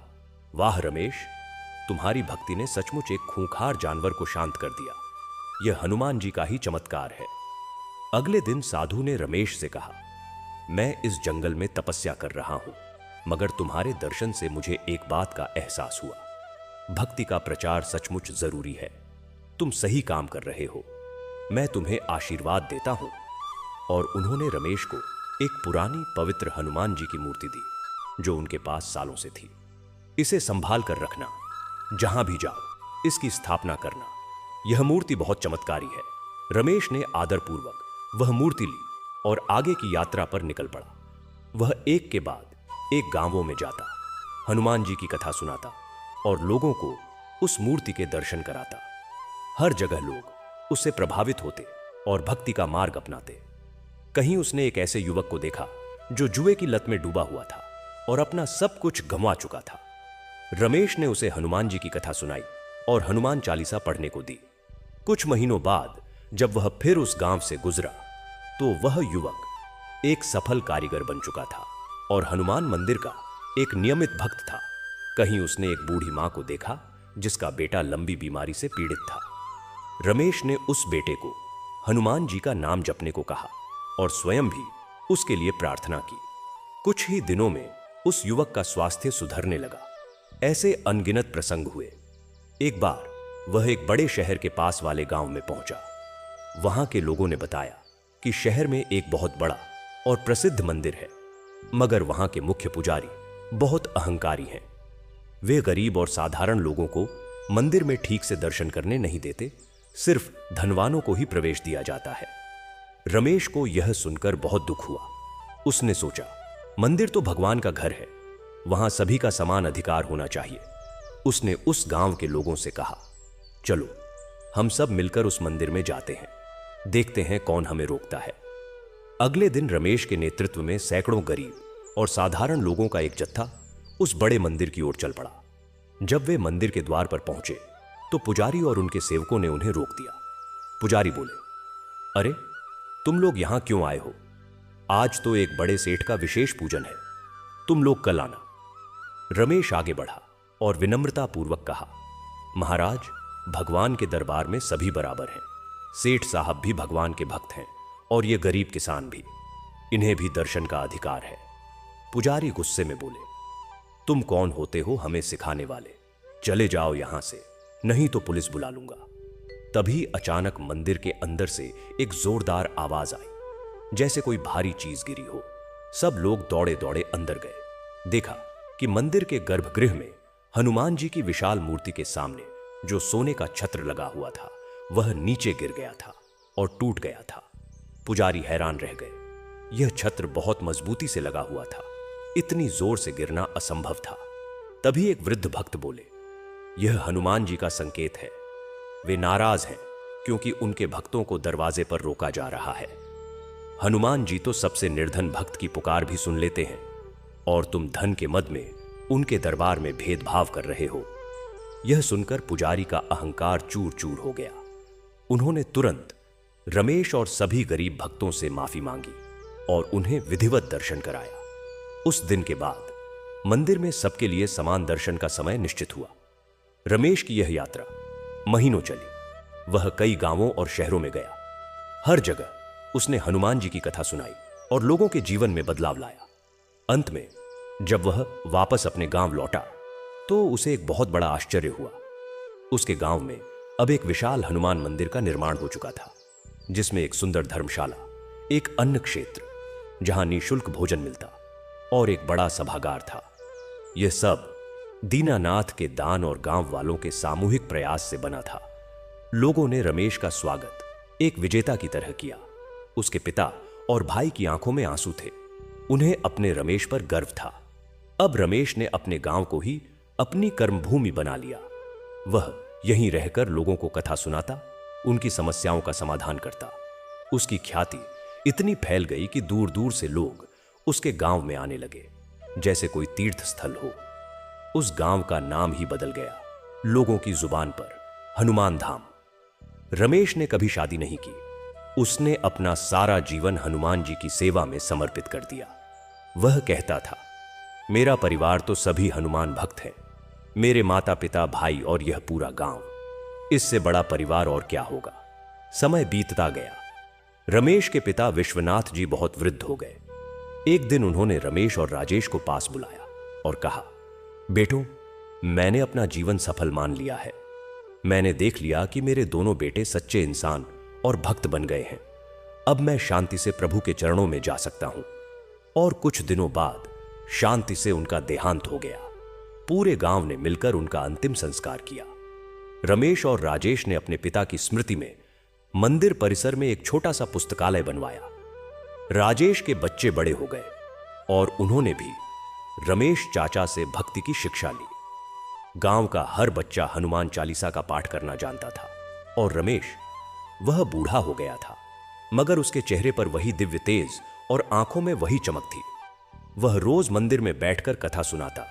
S1: वाह रमेश, तुम्हारी भक्ति ने सचमुच एक खूंखार जानवर को शांत कर दिया। यह हनुमान जी का ही चमत्कार है। अगले दिन साधु ने रमेश से कहा, मैं इस जंगल में तपस्या कर रहा हूं, मगर तुम्हारे दर्शन से मुझे एक बात का एहसास हुआ। भक्ति का प्रचार सचमुच जरूरी है। तुम सही काम कर रहे हो। मैं तुम्हें आशीर्वाद देता हूं। और उन्होंने रमेश को एक पुरानी पवित्र हनुमान जी की मूर्ति दी, जो उनके पास सालों से थी। इसे संभाल कर रखना, जहां भी जाओ इसकी स्थापना करना। यह मूर्ति बहुत चमत्कारी है। रमेश ने आदरपूर्वक वह मूर्ति ली और आगे की यात्रा पर निकल पड़ा। वह एक के बाद एक गांवों में जाता, हनुमान जी की कथा सुनाता और लोगों को उस मूर्ति के दर्शन कराता। हर जगह लोग उससे प्रभावित होते और भक्ति का मार्ग अपनाते। कहीं उसने एक ऐसे युवक को देखा जो जुए की लत में डूबा हुआ था और अपना सब कुछ गंवा चुका था। रमेश ने उसे हनुमान जी की कथा सुनाई और हनुमान चालीसा पढ़ने को दी। कुछ महीनों बाद जब वह फिर उस गांव से गुजरा तो वह युवक एक सफल कारीगर बन चुका था और हनुमान मंदिर का एक नियमित भक्त था। कहीं उसने एक बूढ़ी मां को देखा जिसका बेटा लंबी बीमारी से पीड़ित था। रमेश ने उस बेटे को हनुमान जी का नाम जपने को कहा और स्वयं भी उसके लिए प्रार्थना की। कुछ ही दिनों में उस युवक का स्वास्थ्य सुधरने लगा। ऐसे अनगिनत प्रसंग हुए। एक बार वह एक बड़े शहर के पास वाले गांव में पहुंचा। वहां के लोगों ने बताया कि शहर में एक बहुत बड़ा और प्रसिद्ध मंदिर है, मगर वहां के मुख्य पुजारी बहुत अहंकारी हैं। वे गरीब और साधारण लोगों को मंदिर में ठीक से दर्शन करने नहीं देते, सिर्फ धनवानों को ही प्रवेश दिया जाता है। रमेश को यह सुनकर बहुत दुख हुआ। उसने सोचा, मंदिर तो भगवान का घर है, वहां सभी का समान अधिकार होना चाहिए। उसने उस गांव के लोगों से कहा, चलो हम सब मिलकर उस मंदिर में जाते हैं, देखते हैं कौन हमें रोकता है। अगले दिन रमेश के नेतृत्व में सैकड़ों गरीब और साधारण लोगों का एक जत्था उस बड़े मंदिर की ओर चल पड़ा। जब वे मंदिर के द्वार पर पहुंचे तो पुजारी और उनके सेवकों ने उन्हें रोक दिया। पुजारी बोले, अरे तुम लोग यहां क्यों आए हो? आज तो एक बड़े सेठ का विशेष पूजन है, तुम लोग कल आना। रमेश आगे बढ़ा और विनम्रता पूर्वक कहा, महाराज, भगवान के दरबार में सभी बराबर हैं। सेठ साहब भी भगवान के भक्त हैं और ये गरीब किसान भी, इन्हें भी दर्शन का अधिकार है। पुजारी गुस्से में बोले, तुम कौन होते हो हमें सिखाने वाले? चले जाओ यहां से, नहीं तो पुलिस बुला लूंगा। तभी अचानक मंदिर के अंदर से एक जोरदार आवाज आई, जैसे कोई भारी चीज गिरी हो। सब लोग दौड़े दौड़े अंदर गए। देखा कि मंदिर के गर्भगृह में हनुमान जी की विशाल मूर्ति के सामने जो सोने का छत्र लगा हुआ था, वह नीचे गिर गया था और टूट गया था। पुजारी हैरान रह गए। यह छत्र बहुत मजबूती से लगा हुआ था, इतनी जोर से गिरना असंभव था। तभी एक वृद्ध भक्त बोले, यह हनुमान जी का संकेत है। वे नाराज हैं क्योंकि उनके भक्तों को दरवाजे पर रोका जा रहा है। हनुमान जी तो सबसे निर्धन भक्त की पुकार भी सुन लेते हैं और तुम धन के मद में उनके दरबार में भेदभाव कर रहे हो। यह सुनकर पुजारी का अहंकार चूर चूर हो गया। उन्होंने तुरंत रमेश और सभी गरीब भक्तों से माफी मांगी और उन्हें विधिवत दर्शन कराया। उस दिन के बाद मंदिर में सबके लिए समान दर्शन का समय निश्चित हुआ। रमेश की यह यात्रा महीनों चली। वह कई गांवों और शहरों में गया। हर जगह उसने हनुमान जी की कथा सुनाई और लोगों के जीवन में बदलाव लाया। अंत में जब वह वापस अपने गांव लौटा तो उसे एक बहुत बड़ा आश्चर्य हुआ। उसके गांव में अब एक विशाल हनुमान मंदिर का निर्माण हो चुका था, जिसमें एक सुंदर धर्मशाला, एक अन्न क्षेत्र जहां निःशुल्क भोजन मिलता और एक बड़ा सभागार था। यह सब दीनानाथ के दान और गांव वालों के सामूहिक प्रयास से बना था। लोगों ने रमेश का स्वागत एक विजेता की तरह किया। उसके पिता और भाई की आंखों में आंसू थे। उन्हें अपने रमेश पर गर्व था। अब रमेश ने अपने गांव को ही अपनी कर्मभूमि बना लिया। वह यहीं रहकर लोगों को कथा सुनाता, उनकी समस्याओं का समाधान करता। उसकी ख्याति इतनी फैल गई कि दूर दूर से लोग उसके गांव में आने लगे, जैसे कोई तीर्थ स्थल हो। उस गांव का नाम ही बदल गया लोगों की जुबान पर, हनुमान धाम। रमेश ने कभी शादी नहीं की। उसने अपना सारा जीवन हनुमान जी की सेवा में समर्पित कर दिया। वह कहता था, मेरा परिवार तो सभी हनुमान भक्त हैं, मेरे माता पिता, भाई और यह पूरा गांव। इससे बड़ा परिवार और क्या होगा। समय बीतता गया। रमेश के पिता विश्वनाथ जी बहुत वृद्ध हो गए। एक दिन उन्होंने रमेश और राजेश को पास बुलाया और कहा, बेटों, मैंने अपना जीवन सफल मान लिया है। मैंने देख लिया कि मेरे दोनों बेटे सच्चे इंसान और भक्त बन गए हैं। अब मैं शांति से प्रभु के चरणों में जा सकता हूं। और कुछ दिनों बाद शांति से उनका देहांत हो गया। पूरे गांव ने मिलकर उनका अंतिम संस्कार किया। रमेश और राजेश ने अपने पिता की स्मृति में मंदिर परिसर में एक छोटा सा पुस्तकालय बनवाया। राजेश के बच्चे बड़े हो गए और उन्होंने भी रमेश चाचा से भक्ति की शिक्षा ली। गांव का हर बच्चा हनुमान चालीसा का पाठ करना जानता था और रमेश, वह बूढ़ा हो गया था, मगर उसके चेहरे पर वही दिव्य तेज और आंखों में वही चमक थी। वह रोज मंदिर में बैठकर कथा सुनाता।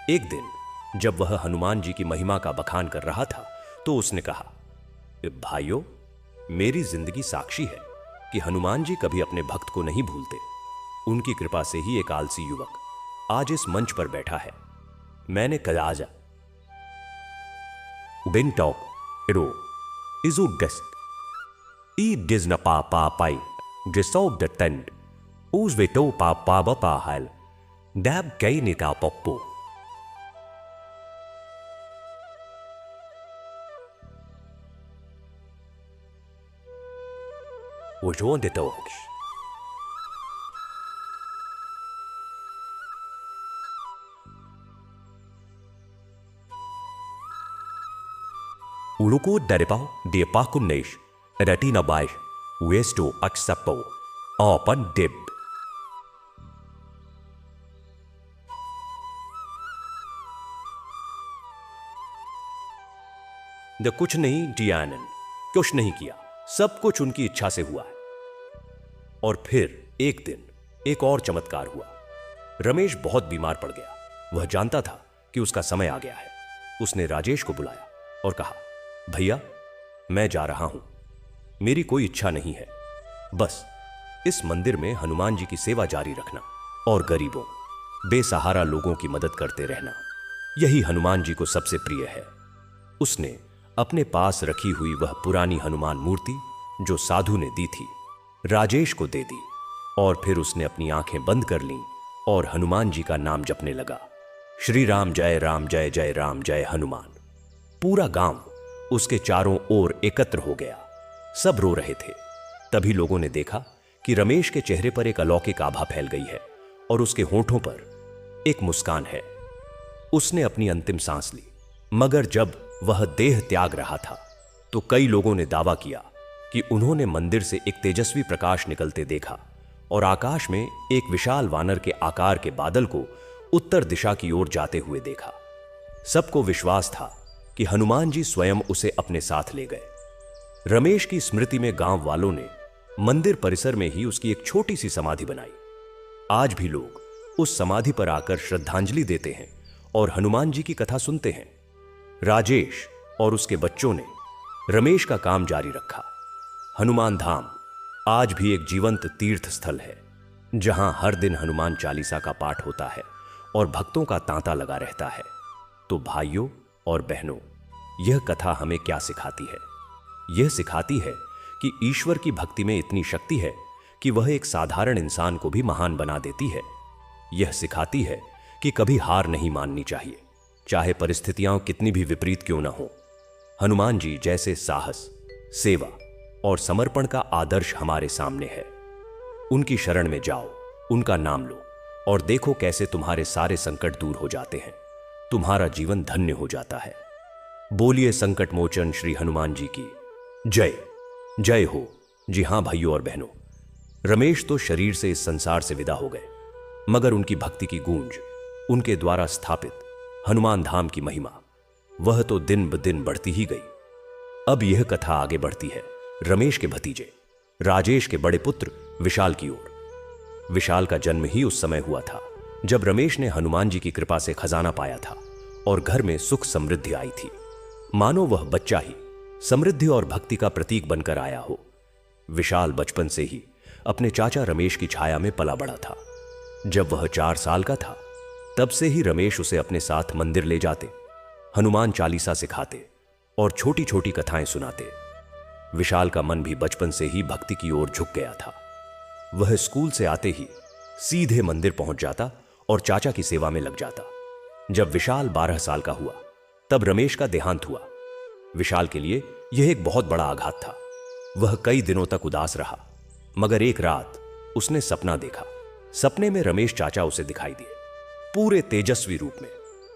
S1: एक दिन जब वह हनुमान जी की महिमा का बखान कर रहा था तो उसने कहा, भाइयों, मेरी जिंदगी साक्षी है कि हनुमान जी कभी अपने भक्त को नहीं भूलते। उनकी कृपा से ही एक आलसी युवक आज इस मंच पर बैठा है। मैंने कलाजा बेंटॉक एरो इजुगस्ट ई डिजन पा पा पाई ड्रेसॉग द टेंट उस वेटो पा पा बपा हाल डैब कई निका पप्पो। वो जो देता होगी Uluku daripau dia pakunesh ratina baix westo aksapo open dib the कुछ नहीं डियानन, कुछ नहीं किया, सब कुछ उनकी इच्छा से हुआ है। और फिर एक दिन एक और चमत्कार हुआ। रमेश बहुत बीमार पड़ गया। वह जानता था कि उसका समय आ गया है। उसने राजेश को बुलाया और कहा, भैया, मैं जा रहा हूं। मेरी कोई इच्छा नहीं है, बस इस मंदिर में हनुमान जी की सेवा जारी रखना और गरीबों, बेसहारा लोगों की मदद करते रहना, यही हनुमान जी को सबसे प्रिय है। उसने अपने पास रखी हुई वह पुरानी हनुमान मूर्ति जो साधु ने दी थी, राजेश को दे दी और फिर उसने अपनी आंखें बंद कर लीं और हनुमान जी का नाम जपने लगा, श्री राम जय जय राम जय हनुमान। पूरा गांव उसके चारों ओर एकत्र हो गया। सब रो रहे थे। तभी लोगों ने देखा कि रमेश के चेहरे पर एक अलौकिक आभा फैल गई है और उसके होठों पर एक मुस्कान है। उसने अपनी अंतिम सांस ली, मगर जब वह देह त्याग रहा था तो कई लोगों ने दावा किया कि उन्होंने मंदिर से एक तेजस्वी प्रकाश निकलते देखा और आकाश में एक विशाल वानर के आकार के बादल को उत्तर दिशा की ओर जाते हुए देखा। सबको विश्वास था कि हनुमान जी स्वयं उसे अपने साथ ले गए। रमेश की स्मृति में गांव वालों ने मंदिर परिसर में ही उसकी एक छोटी सी समाधि बनाई। आज भी लोग उस समाधि पर आकर श्रद्धांजलि देते हैं और हनुमान जी की कथा सुनते हैं। राजेश और उसके बच्चों ने रमेश का काम जारी रखा। हनुमान धाम आज भी एक जीवंत तीर्थ स्थल है, जहां हर दिन हनुमान चालीसा का पाठ होता है और भक्तों का तांता लगा रहता है। तो भाइयों और बहनों, यह कथा हमें क्या सिखाती है? यह सिखाती है कि ईश्वर की भक्ति में इतनी शक्ति है कि वह एक साधारण इंसान को भी महान बना देती है। यह सिखाती है कि कभी हार नहीं माननी चाहिए, चाहे परिस्थितियां कितनी भी विपरीत क्यों ना हो। हनुमान जी जैसे साहस, सेवा और समर्पण का आदर्श हमारे सामने है। उनकी शरण में जाओ, उनका नाम लो और देखो कैसे तुम्हारे सारे संकट दूर हो जाते हैं, तुम्हारा जीवन धन्य हो जाता है। बोलिए संकट मोचन श्री हनुमान जी की जय। जय हो। जी हां भाइयों और बहनों, रमेश तो शरीर से इस संसार से विदा हो गए, मगर उनकी भक्ति की गूंज, उनके द्वारा स्थापित हनुमान धाम की महिमा, वह तो दिन ब दिन बढ़ती ही गई। अब यह कथा आगे बढ़ती है रमेश के भतीजे राजेश के बड़े पुत्र विशाल की ओर। विशाल का जन्म ही उस समय हुआ था जब रमेश ने हनुमान जी की कृपा से खजाना पाया था और घर में सुख समृद्धि आई थी। मानो वह बच्चा ही समृद्धि और भक्ति का प्रतीक बनकर आया हो। विशाल बचपन से ही अपने चाचा रमेश की छाया में पला बड़ा था। जब वह 4 साल का था, तब से ही रमेश उसे अपने साथ मंदिर ले जाते, हनुमान चालीसा सिखाते और छोटी छोटी कथाएं सुनाते। विशाल का मन भी बचपन से ही भक्ति की ओर झुक गया था। वह स्कूल से आते ही सीधे मंदिर पहुंच जाता और चाचा की सेवा में लग जाता। जब विशाल 12 साल का हुआ, तब रमेश का देहांत हुआ। विशाल के लिए यह एक बहुत बड़ा आघात था। वह कई दिनों तक उदास रहा, मगर एक रात उसने सपना देखा। सपने में रमेश चाचा उसे दिखाई दिए, पूरे तेजस्वी रूप में,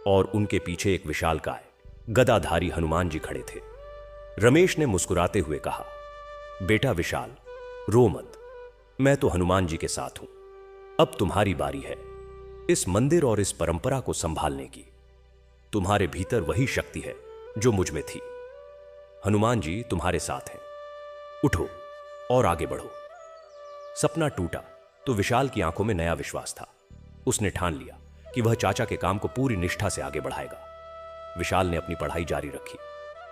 S1: और उनके पीछे एक विशालकाय गदाधारी हनुमान जी खड़े थे। रमेश ने मुस्कुराते हुए कहा, बेटा विशाल, रो मत, मैं तो हनुमान जी के साथ हूं। अब तुम्हारी बारी है इस मंदिर और इस परंपरा को संभालने की। तुम्हारे भीतर वही शक्ति है जो मुझ में थी। हनुमान जी तुम्हारे साथ हैं। उठो और आगे बढ़ो। सपना टूटा तो विशाल की आंखों में नया विश्वास था। उसने ठान लिया कि वह चाचा के काम को पूरी निष्ठा से आगे बढ़ाएगा। विशाल ने अपनी पढ़ाई जारी रखी,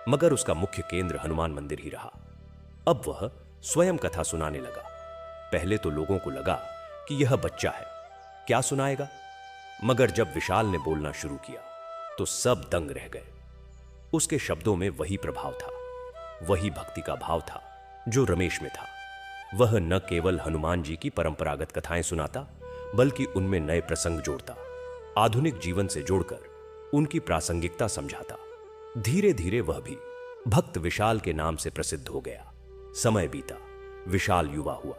S1: मगर उसका मुख्य केंद्र हनुमान मंदिर ही रहा। अब वह स्वयं कथा सुनाने लगा। पहले तो लोगों को लगा कि यह बच्चा है, क्या सुनाएगा, मगर जब विशाल ने बोलना शुरू किया तो सब दंग रह गए। उसके शब्दों में वही प्रभाव था, वही भक्ति का भाव था जो रमेश में था। वह न केवल हनुमान जी की परंपरागत कथाएं सुनाता, बल्कि उनमें नए प्रसंग जोड़ता, आधुनिक जीवन से जोड़कर उनकी प्रासंगिकता समझाता। धीरे धीरे वह भी भक्त विशाल के नाम से प्रसिद्ध हो गया। समय बीता, विशाल युवा हुआ।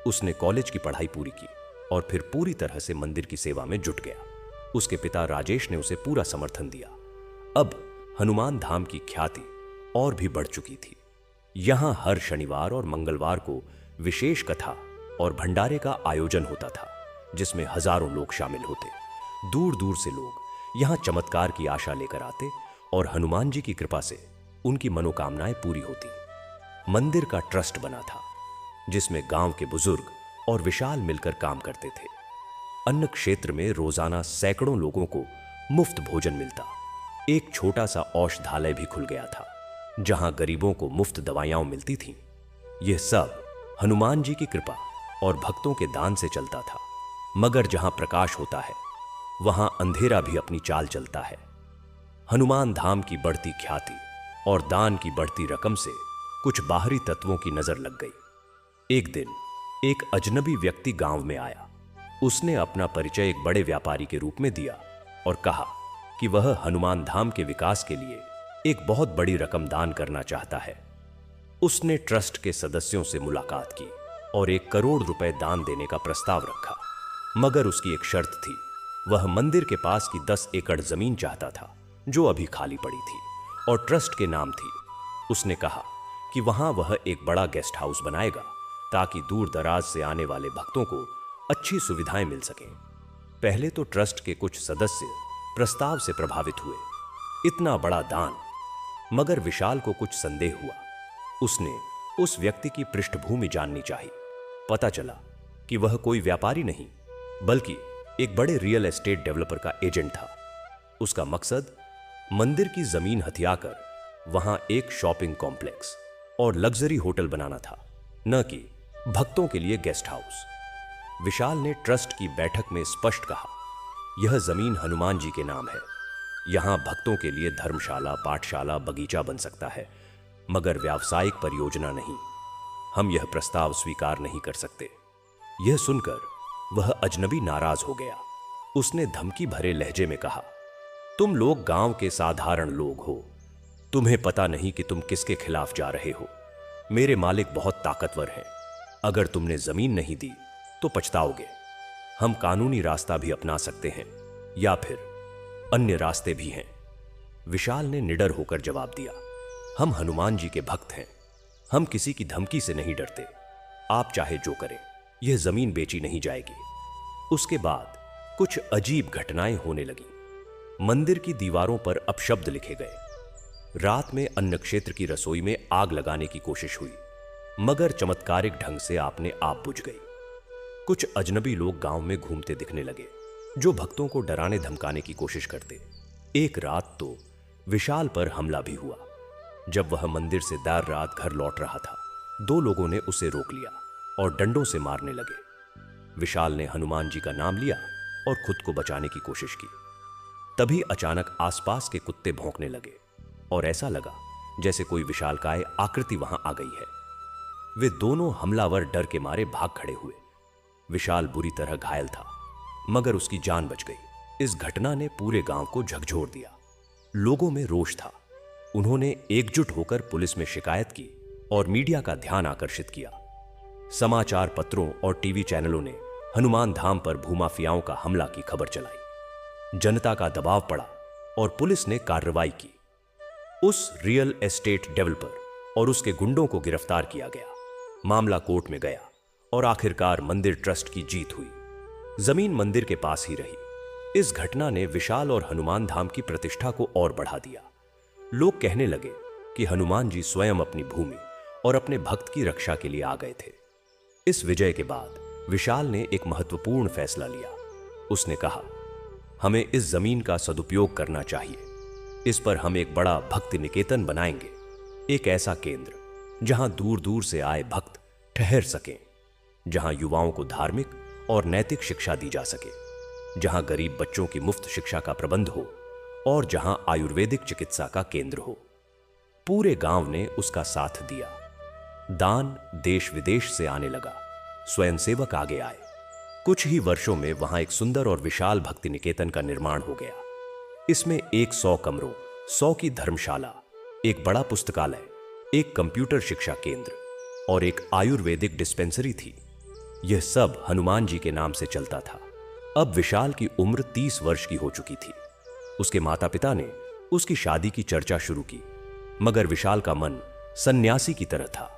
S1: उसने कॉलेज की पढ़ाई पूरी की और फिर पूरी तरह से मंदिर की सेवा में जुट गया। उसके पिता राजेश ने उसे पूरा समर्थन दिया। अब हनुमान धाम की ख्याति और भी बढ़ चुकी थी। यहां हर शनिवार और मंगलवार को विशेष कथा और भंडारे का आयोजन होता था, जिसमें हजारों लोग शामिल होते। दूर दूर से लोग यहां चमत्कार की आशा लेकर आते और हनुमान जी की कृपा से उनकी मनोकामनाएं पूरी होती। मंदिर का ट्रस्ट बना था, जिसमें गांव के बुजुर्ग और विशाल मिलकर काम करते थे। अन्न क्षेत्र में रोजाना सैकड़ों लोगों को मुफ्त भोजन मिलता। एक छोटा सा औषधालय भी खुल गया था, जहां गरीबों को मुफ्त दवाइयां मिलती थीं। यह सब हनुमान जी की कृपा और भक्तों के दान से चलता था। मगर जहां प्रकाश होता है, वहां अंधेरा भी अपनी चाल चलता है। हनुमान धाम की बढ़ती ख्याति और दान की बढ़ती रकम से कुछ बाहरी तत्वों की नजर लग गई। एक दिन एक अजनबी व्यक्ति गांव में आया। उसने अपना परिचय एक बड़े व्यापारी के रूप में दिया और कहा कि वह हनुमान धाम के विकास के लिए एक बहुत बड़ी रकम दान करना चाहता है। उसने ट्रस्ट के सदस्यों से मुलाकात की और 1 करोड़ रुपए दान देने का प्रस्ताव रखा, मगर उसकी एक शर्त थी। वह मंदिर के पास की 10 एकड़ जमीन चाहता था, जो अभी खाली पड़ी थी और ट्रस्ट के नाम थी। उसने कहा कि वहां वह एक बड़ा गेस्ट हाउस बनाएगा, ताकि दूर दराज से आने वाले भक्तों को अच्छी सुविधाएं मिल सकें। पहले तो ट्रस्ट के कुछ सदस्य प्रस्ताव से प्रभावित हुए। इतना बड़ा दान, मगर विशाल को कुछ संदेह हुआ। उसने उस व्यक्ति की पृष्ठभूमि जाननी चाहिए। पता चला कि वह कोई व्यापारी नहीं, बल्कि एक बड़े रियल एस्टेट डेवलपर का एजेंट था। उसका मकसद मंदिर की जमीन हथियाकर वहां एक शॉपिंग कॉम्प्लेक्स और लग्जरी होटल बनाना था, न कि भक्तों के लिए गेस्ट हाउस। विशाल ने ट्रस्ट की बैठक में स्पष्ट कहा, यह जमीन हनुमान जी के नाम है। यहां भक्तों के लिए धर्मशाला, पाठशाला, बगीचा बन सकता है, मगर व्यावसायिक परियोजना नहीं। हम यह प्रस्ताव स्वीकार नहीं कर सकते। यह सुनकर वह अजनबी नाराज हो गया। उसने धमकी भरे लहजे में कहा, तुम लोग गांव के साधारण लोग हो, तुम्हें पता नहीं कि तुम किसके खिलाफ जा रहे हो। मेरे मालिक बहुत ताकतवर हैं, अगर तुमने जमीन नहीं दी तो पछताओगे। हम कानूनी रास्ता भी अपना सकते हैं या फिर अन्य रास्ते भी हैं। विशाल ने निडर होकर जवाब दिया, हम हनुमान जी के भक्त हैं, हम किसी की धमकी से नहीं डरते। आप चाहे जो करें, यह जमीन बेची नहीं जाएगी। उसके बाद कुछ अजीब घटनाएं होने लगी। मंदिर की दीवारों पर अपशब्द लिखे गए। रात में अन्न क्षेत्र की रसोई में आग लगाने की कोशिश हुई, मगर चमत्कारिक ढंग से आपने आप बुझ गई। कुछ अजनबी लोग गांव में घूमते दिखने लगे, जो भक्तों को डराने धमकाने की कोशिश करते। एक रात तो विशाल पर हमला भी हुआ। जब वह मंदिर से देर रात घर लौट रहा था, दो लोगों ने उसे रोक लिया और डंडों से मारने लगे। विशाल ने हनुमान जी का नाम लिया और खुद को बचाने की कोशिश की। तभी अचानक आसपास के कुत्ते भौंकने लगे और ऐसा लगा जैसे कोई विशालकाय आकृति वहां आ गई है। वे दोनों हमलावर डर के मारे भाग खड़े हुए। विशाल बुरी तरह घायल था, मगर उसकी जान बच गई। इस घटना ने पूरे गांव को झकझोर दिया। लोगों में रोष था। उन्होंने एकजुट होकर पुलिस में शिकायत की और मीडिया का ध्यान आकर्षित किया। समाचार पत्रों और टीवी चैनलों ने हनुमान धाम पर भूमाफियाओं का हमला की खबर चलाई। जनता का दबाव पड़ा और पुलिस ने कार्रवाई की। उस रियल एस्टेट डेवलपर और उसके गुंडों को गिरफ्तार किया गया। मामला कोर्ट में गया और आखिरकार मंदिर ट्रस्ट की जीत हुई। जमीन मंदिर के पास ही रही। इस घटना ने विशाल और हनुमान धाम की प्रतिष्ठा को और बढ़ा दिया। लोग कहने लगे कि हनुमान जी स्वयं अपनी भूमि और अपने भक्त की रक्षा के लिए आ गए थे। इस विजय के बाद विशाल ने एक महत्वपूर्ण फैसला लिया। उसने कहा, हमें इस जमीन का सदुपयोग करना चाहिए। इस पर हम एक बड़ा भक्ति निकेतन बनाएंगे, एक ऐसा केंद्र जहां दूर दूर से आए भक्त ठहर सकें, जहां युवाओं को धार्मिक और नैतिक शिक्षा दी जा सके, जहां गरीब बच्चों की मुफ्त शिक्षा का प्रबंध हो और जहां आयुर्वेदिक चिकित्सा का केंद्र हो। पूरे गांव ने उसका साथ दिया। दान देश विदेश से आने लगा। स्वयंसेवक आगे आए। कुछ ही वर्षों में वहां एक सुंदर और विशाल भक्ति निकेतन का निर्माण हो गया। इसमें 100 कमरों, 100 की धर्मशाला, एक बड़ा पुस्तकालय, एक कंप्यूटर शिक्षा केंद्र और एक आयुर्वेदिक डिस्पेंसरी थी। यह सब हनुमान जी के नाम से चलता था। अब विशाल की उम्र 30 वर्ष की हो चुकी थी। उसके माता पिता ने उसकी शादी की चर्चा शुरू की, मगर विशाल का मन सन्यासी की तरह था।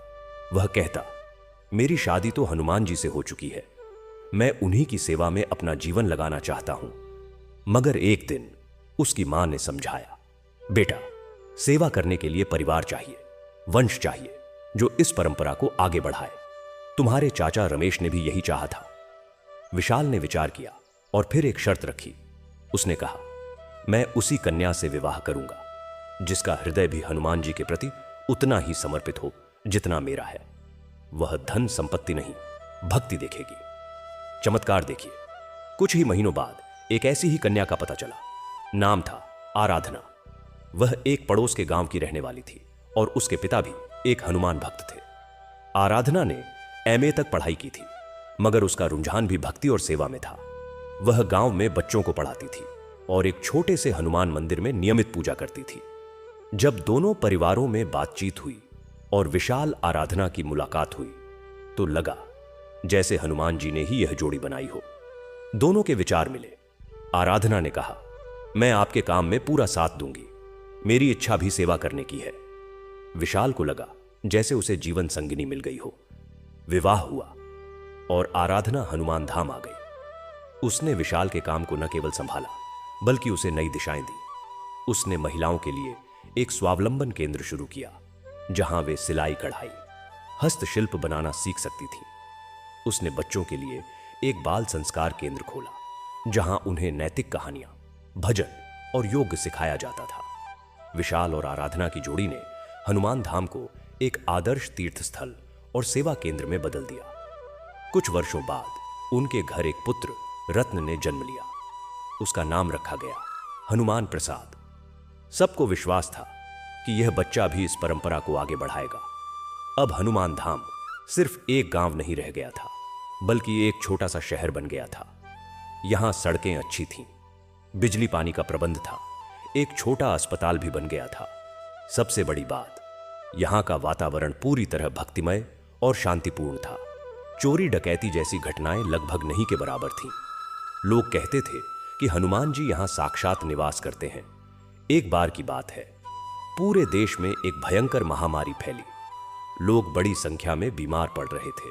S1: वह कहता, मेरी शादी तो हनुमान जी से हो चुकी है, मैं उन्हीं की सेवा में अपना जीवन लगाना चाहता हूं। मगर एक दिन उसकी मां ने समझाया, बेटा, सेवा करने के लिए परिवार चाहिए, वंश चाहिए जो इस परंपरा को आगे बढ़ाए। तुम्हारे चाचा रमेश ने भी यही चाहा था। विशाल ने विचार किया और फिर एक शर्त रखी। उसने कहा, मैं उसी कन्या से विवाह करूंगा जिसका हृदय भी हनुमान जी के प्रति उतना ही समर्पित हो जितना मेरा है। वह धन संपत्ति नहीं, भक्ति देखेगी। चमत्कार देखिए, कुछ ही महीनों बाद एक ऐसी ही कन्या का पता चला। नाम था आराधना। वह एक पड़ोस के गांव की रहने वाली थी और उसके पिता भी एक हनुमान भक्त थे। आराधना ने एमए तक पढ़ाई की थी, मगर उसका रुझान भी भक्ति और सेवा में था। वह गांव में बच्चों को पढ़ाती थी और एक छोटे से हनुमान मंदिर में नियमित पूजा करती थी। जब दोनों परिवारों में बातचीत हुई और विशाल आराधना की मुलाकात हुई, तो लगा जैसे हनुमान जी ने ही यह जोड़ी बनाई हो। दोनों के विचार मिले। आराधना ने कहा, मैं आपके काम में पूरा साथ दूंगी, मेरी इच्छा भी सेवा करने की है। विशाल को लगा जैसे उसे जीवन संगिनी मिल गई हो। विवाह हुआ और आराधना हनुमान धाम आ गई। उसने विशाल के काम को न केवल संभाला, बल्कि उसे नई दिशाएं दी। उसने महिलाओं के लिए एक स्वावलंबन केंद्र शुरू किया, जहां वे सिलाई कढ़ाई, हस्तशिल्प बनाना सीख सकती थीं। उसने बच्चों के लिए एक बाल संस्कार केंद्र खोला, जहां उन्हें नैतिक कहानियां, भजन और योग सिखाया जाता था। विशाल और आराधना की जोड़ी ने हनुमान धाम को एक आदर्श तीर्थ स्थल और सेवा केंद्र में बदल दिया। कुछ वर्षों बाद उनके घर एक पुत्र रत्न ने जन्म लिया। उसका नाम रखा गया हनुमान प्रसाद। सबको विश्वास था कि यह बच्चा भी इस परंपरा को आगे बढ़ाएगा। अब हनुमान धाम सिर्फ एक गांव नहीं रह गया था, बल्कि एक छोटा सा शहर बन गया था। यहां सड़कें अच्छी थीं, बिजली पानी का प्रबंध था, एक छोटा अस्पताल भी बन गया था। सबसे बड़ी बात, यहां का वातावरण पूरी तरह भक्तिमय और शांतिपूर्ण था। चोरी डकैती जैसी घटनाएं लगभग नहीं के बराबर थीं। लोग कहते थे कि हनुमान जी यहां साक्षात निवास करते हैं। एक बार की बात है, पूरे देश में एक भयंकर महामारी फैली। लोग बड़ी संख्या में बीमार पड़ रहे थे।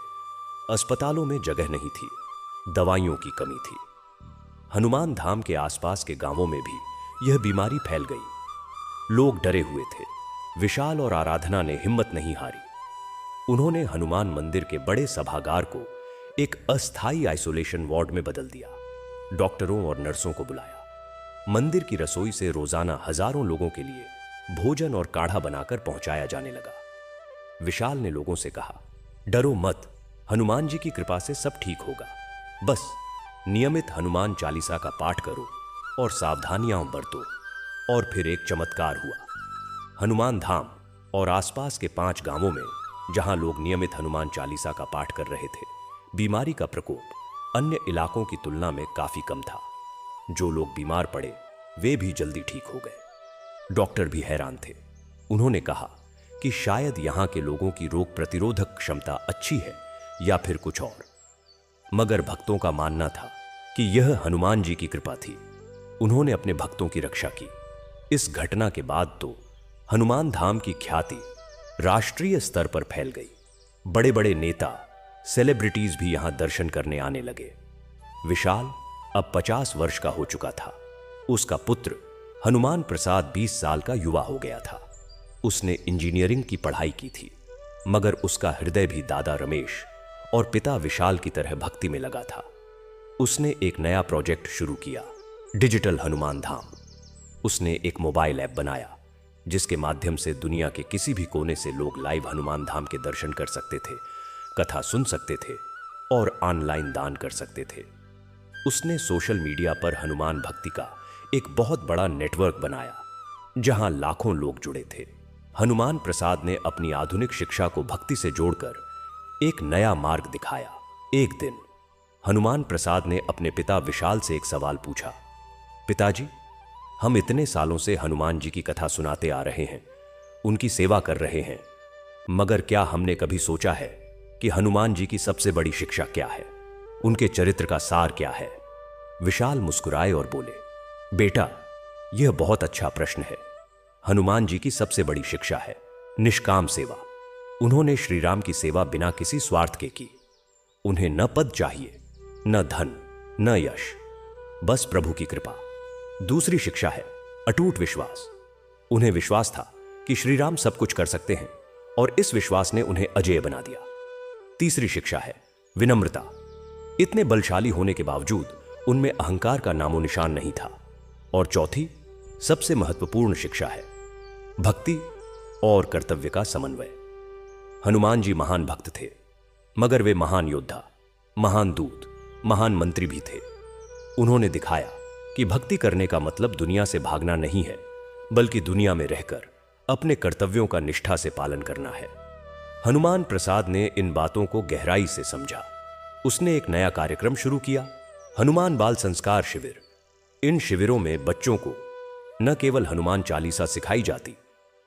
S1: अस्पतालों में जगह नहीं थी, दवाइयों की कमी थी। हनुमान धाम के आसपास के गांवों में भी यह बीमारी फैल गई। लोग डरे हुए थे। विशाल और आराधना ने हिम्मत नहीं हारी। उन्होंने हनुमान मंदिर के बड़े सभागार को एक अस्थायी आइसोलेशन वार्ड में बदल दिया। डॉक्टरों और नर्सों को बुलाया। मंदिर की रसोई से रोजाना हजारों लोगों के लिए भोजन और काढ़ा बनाकर पहुंचाया जाने लगा। विशाल ने लोगों से कहा, डरो मत, हनुमान जी की कृपा से सब ठीक होगा। बस नियमित हनुमान चालीसा का पाठ करो और सावधानियां बरतो। और फिर एक चमत्कार हुआ। हनुमान धाम और आसपास के 5 गांवों में जहां लोग नियमित हनुमान चालीसा का पाठ कर रहे थे, बीमारी का प्रकोप अन्य इलाकों की तुलना में काफी कम था। जो लोग बीमार पड़े वे भी जल्दी ठीक हो गए। डॉक्टर भी हैरान थे। उन्होंने कहा कि शायद यहां के लोगों की रोग प्रतिरोधक क्षमता अच्छी है या फिर कुछ और। मगर भक्तों का मानना था कि यह हनुमान जी की कृपा थी। उन्होंने अपने भक्तों की रक्षा की। इस घटना के बाद तो हनुमान धाम की ख्याति राष्ट्रीय स्तर पर फैल गई। बड़े बड़े नेता, सेलिब्रिटीज भी यहां दर्शन करने आने लगे। विशाल अब 50 वर्ष का हो चुका था। उसका पुत्र हनुमान प्रसाद 20 साल का युवा हो गया था। उसने इंजीनियरिंग की पढ़ाई की थी, मगर उसका हृदय भी दादा रमेश और पिता विशाल की तरह भक्ति में लगा था। उसने एक नया प्रोजेक्ट शुरू किया, डिजिटल हनुमान धाम। उसने एक मोबाइल ऐप बनाया जिसके माध्यम से दुनिया के किसी भी कोने से लोग लाइव हनुमान धाम के दर्शन कर सकते थे, कथा सुन सकते थे और ऑनलाइन दान कर सकते थे। उसने सोशल मीडिया पर हनुमान भक्ति का एक बहुत बड़ा नेटवर्क बनाया जहां लाखों लोग जुड़े थे। हनुमान प्रसाद ने अपनी आधुनिक शिक्षा को भक्ति से जोड़कर एक नया मार्ग दिखाया। एक दिन हनुमान प्रसाद ने अपने पिता विशाल से एक सवाल पूछा, पिताजी, हम इतने सालों से हनुमान जी की कथा सुनाते आ रहे हैं, उनकी सेवा कर रहे हैं, मगर क्या हमने कभी सोचा है कि हनुमान जी की सबसे बड़ी शिक्षा क्या है, उनके चरित्र का सार क्या है? विशाल मुस्कुराए और बोले, बेटा, यह बहुत अच्छा प्रश्न है। हनुमान जी की सबसे बड़ी शिक्षा है निष्काम सेवा। उन्होंने श्री राम की सेवा बिना किसी स्वार्थ के की। उन्हें न पद चाहिए, न धन, न यश, बस प्रभु की कृपा। दूसरी शिक्षा है अटूट विश्वास। उन्हें विश्वास था कि श्री राम सब कुछ कर सकते हैं और इस विश्वास ने उन्हें अजेय बना दिया। तीसरी शिक्षा है विनम्रता। इतने बलशाली होने के बावजूद उनमें अहंकार का नामो निशान नहीं था। और चौथी, सबसे महत्वपूर्ण शिक्षा है भक्ति और कर्तव्य का समन्वय। हनुमान जी महान भक्त थे, मगर वे महान योद्धा, महान दूत, महान मंत्री भी थे। उन्होंने दिखाया कि भक्ति करने का मतलब दुनिया से भागना नहीं है, बल्कि दुनिया में रहकर अपने कर्तव्यों का निष्ठा से पालन करना है। हनुमान प्रसाद ने इन बातों को गहराई से समझा। उसने एक नया कार्यक्रम शुरू किया, हनुमान बाल संस्कार शिविर। इन शिविरों में बच्चों को न केवल हनुमान चालीसा सिखाई जाती,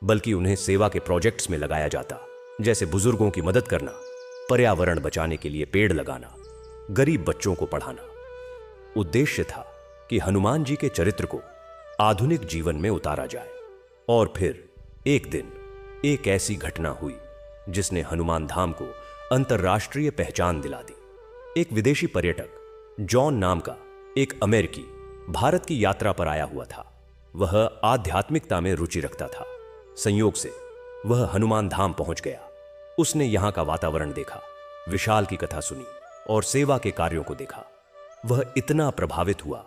S1: बल्कि उन्हें सेवा के प्रोजेक्ट्स में लगाया जाता, जैसे बुजुर्गों की मदद करना, पर्यावरण बचाने के लिए पेड़ लगाना, गरीब बच्चों को पढ़ाना। उद्देश्य था कि हनुमान जी के चरित्र को आधुनिक जीवन में उतारा जाए। और फिर एक दिन एक ऐसी घटना हुई जिसने हनुमान धाम को अंतर्राष्ट्रीय पहचान दिला दी। एक विदेशी पर्यटक जॉन नाम का एक अमेरिकी भारत की यात्रा पर आया हुआ था। वह आध्यात्मिकता में रुचि रखता था। संयोग से वह हनुमान धाम पहुंच गया। उसने यहां का वातावरण देखा, विशाल की कथा सुनी और सेवा के कार्यों को देखा। वह इतना प्रभावित हुआ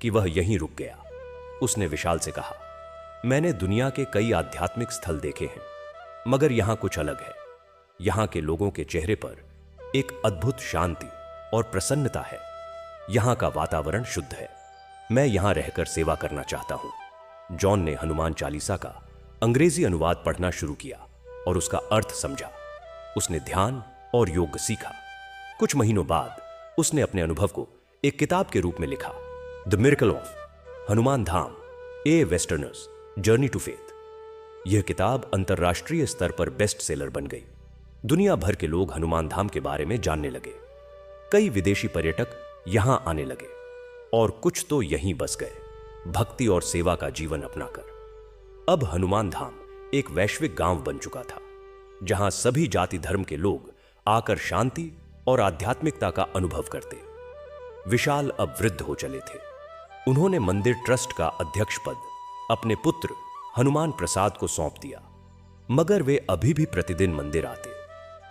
S1: कि वह यहीं रुक गया। उसने विशाल से कहा, मैंने दुनिया के कई आध्यात्मिक स्थल देखे हैं, मगर यहां कुछ अलग है। यहां के लोगों के चेहरे पर एक अद्भुत शांति और प्रसन्नता है। यहां का वातावरण शुद्ध है। मैं यहां रहकर सेवा करना चाहता हूं। जॉन ने हनुमान चालीसा का अंग्रेजी अनुवाद पढ़ना शुरू किया और उसका अर्थ समझा। उसने ध्यान और योग सीखा। कुछ महीनों बाद उसने अपने अनुभव को एक किताब के रूप में लिखा, the miracle of Hanuman Dham, a westerner's journey to faith. यह किताब अंतर्राष्ट्रीय स्तर पर बेस्ट सेलर बन गई। दुनिया भर के लोग हनुमान धाम के बारे में जानने लगे। कई विदेशी पर्यटक यहां आने लगे और कुछ तो यहीं बस गए, भक्ति और सेवा का जीवन अपनाकर। अब हनुमान धाम एक वैश्विक गांव बन चुका था, जहां सभी जाति धर्म के लोग आकर शांति और आध्यात्मिकता का अनुभव करते। विशाल अब वृद्ध हो चले थे। उन्होंने मंदिर ट्रस्ट का अध्यक्ष पद अपने पुत्र हनुमान प्रसाद को सौंप दिया, मगर वे अभी भी प्रतिदिन मंदिर आते,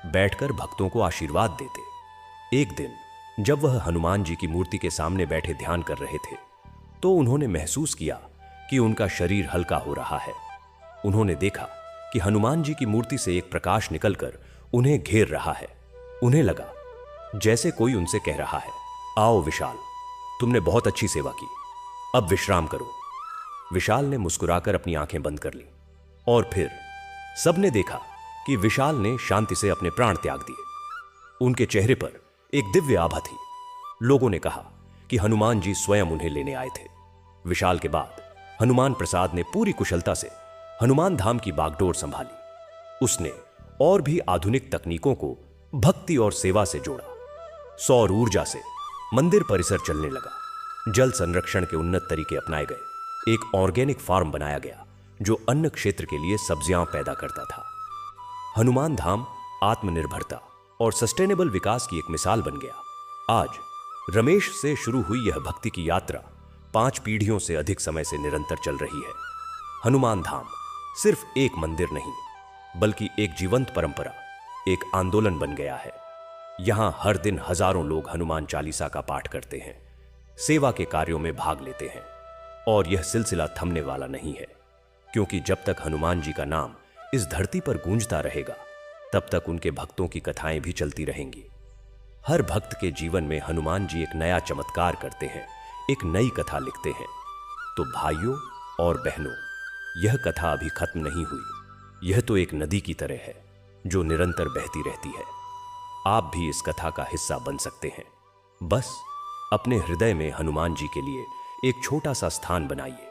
S1: बैठकर भक्तों को आशीर्वाद देते। एक दिन जब वह हनुमान जी की मूर्ति के सामने बैठे ध्यान कर रहे थे, तो उन्होंने महसूस किया कि उनका शरीर हल्का हो रहा है। उन्होंने देखा कि हनुमान जी की मूर्ति से एक प्रकाश निकलकर उन्हें घेर रहा है। उन्हें लगा जैसे कोई उनसे कह रहा है, आओ विशाल, तुमने बहुत अच्छी सेवा की, अब विश्राम करो। विशाल ने मुस्कुराकर अपनी आंखें बंद कर ली और फिर सबने देखा कि विशाल ने शांति से अपने प्राण त्याग दिए। उनके चेहरे पर एक दिव्य आभा थी। लोगों ने कहा कि हनुमान जी स्वयं उन्हें लेने आए थे। विशाल के बाद हनुमान प्रसाद ने पूरी कुशलता से हनुमान धाम की बागडोर संभाली। उसने और भी आधुनिक तकनीकों को भक्ति और सेवा से जोड़ा। सौर ऊर्जा से मंदिर परिसर चलने लगा, जल संरक्षण के उन्नत तरीके अपनाए गए, एक ऑर्गेनिक फार्म बनाया गया जो अन्न क्षेत्र के लिए सब्जियां पैदा करता था। हनुमान धाम आत्मनिर्भरता और सस्टेनेबल विकास की एक मिसाल बन गया। आज रमेश से शुरू हुई यह भक्ति की यात्रा 5 पीढ़ियों से अधिक समय से निरंतर चल रही है। हनुमान धाम सिर्फ एक मंदिर नहीं, बल्कि एक जीवंत परंपरा, एक आंदोलन बन गया है। यहां हर दिन हजारों लोग हनुमान चालीसा का पाठ करते हैं, सेवा के कार्यों में भाग लेते हैं, और यह सिलसिला थमने वाला नहीं है, क्योंकि जब तक हनुमान जी का नाम इस धरती पर गूंजता रहेगा, तब तक उनके भक्तों की कथाएं भी चलती रहेंगी। हर भक्त के जीवन में हनुमान जी एक नया चमत्कार करते हैं, एक नई कथा लिखते हैं। तो भाइयों और बहनों, यह कथा अभी खत्म नहीं हुई। यह तो एक नदी की तरह है जो निरंतर बहती रहती है। आप भी इस कथा का हिस्सा बन सकते हैं। बस अपने हृदय में हनुमान जी के लिए एक छोटा सा स्थान बनाइए,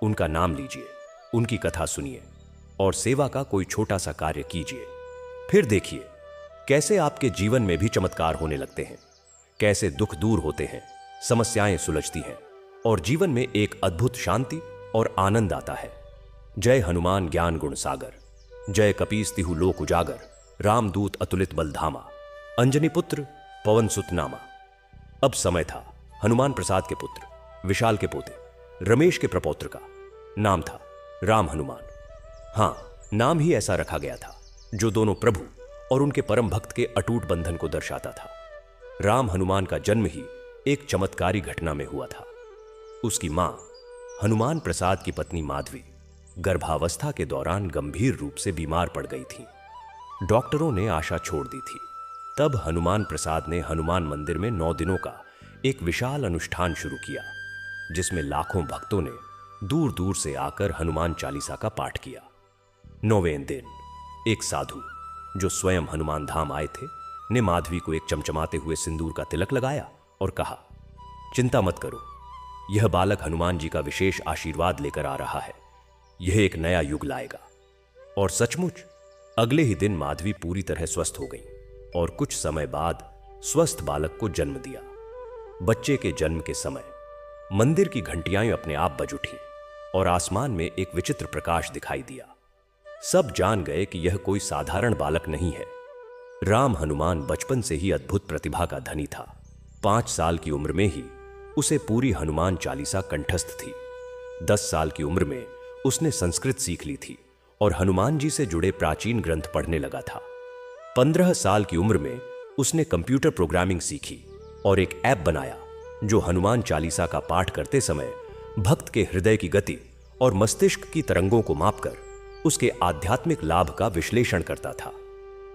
S1: उनका नाम लीजिए, उनकी कथा सुनिए और सेवा का कोई छोटा सा कार्य कीजिए। फिर देखिए कैसे आपके जीवन में भी चमत्कार होने लगते हैं, कैसे दुख दूर होते हैं, समस्याएं सुलझती हैं और जीवन में एक अद्भुत शांति और आनंद आता है। जय हनुमान ज्ञान गुण सागर, जय कपीस तिहु लोक उजागर, रामदूत अतुलित बलधामा, अंजनी पुत्र पवन सुत नामा। अब समय था हनुमान प्रसाद के पुत्र विशाल के पोते रमेश के प्रपौत्र का। नाम था राम हनुमान। हां, नाम ही ऐसा रखा गया था जो दोनों प्रभु और उनके परम भक्त के अटूट बंधन को दर्शाता था। राम हनुमान का जन्म ही एक चमत्कारी घटना में हुआ था। उसकी मां हनुमान प्रसाद की पत्नी माधवी गर्भावस्था के दौरान गंभीर रूप से बीमार पड़ गई थी। डॉक्टरों ने आशा छोड़ दी थी। तब हनुमान प्रसाद ने हनुमान मंदिर में 9 दिनों का एक विशाल अनुष्ठान शुरू किया, जिसमें लाखों भक्तों ने दूर दूर से आकर हनुमान चालीसा का पाठ किया। 9वें दिन एक साधु जो स्वयं हनुमान धाम आए थे ने माधवी को एक चमचमाते हुए सिंदूर का तिलक लगाया और कहा, चिंता मत करो, यह बालक हनुमान जी का विशेष आशीर्वाद लेकर आ रहा है। यह एक नया युग लाएगा। और सचमुच अगले ही दिन माधवी पूरी तरह स्वस्थ हो गई और कुछ समय बाद स्वस्थ बालक को जन्म दिया। बच्चे के जन्म के समय मंदिर की घंटियां अपने आप बज उठी और आसमान में एक विचित्र प्रकाश दिखाई दिया। सब जान गए कि यह कोई साधारण बालक नहीं है। राम हनुमान बचपन से ही अद्भुत प्रतिभा का धनी था। 5 साल की उम्र में ही उसे पूरी हनुमान चालीसा कंठस्थ थी। 10 साल की उम्र में उसने संस्कृत सीख ली थी और हनुमान जी से जुड़े प्राचीन ग्रंथ पढ़ने लगा था। 15 साल की उम्र में उसने कंप्यूटर प्रोग्रामिंग सीखी और एक ऐप बनाया जो हनुमान चालीसा का पाठ करते समय भक्त के हृदय की गति और मस्तिष्क की तरंगों को मापकर उसके आध्यात्मिक लाभ का विश्लेषण करता था।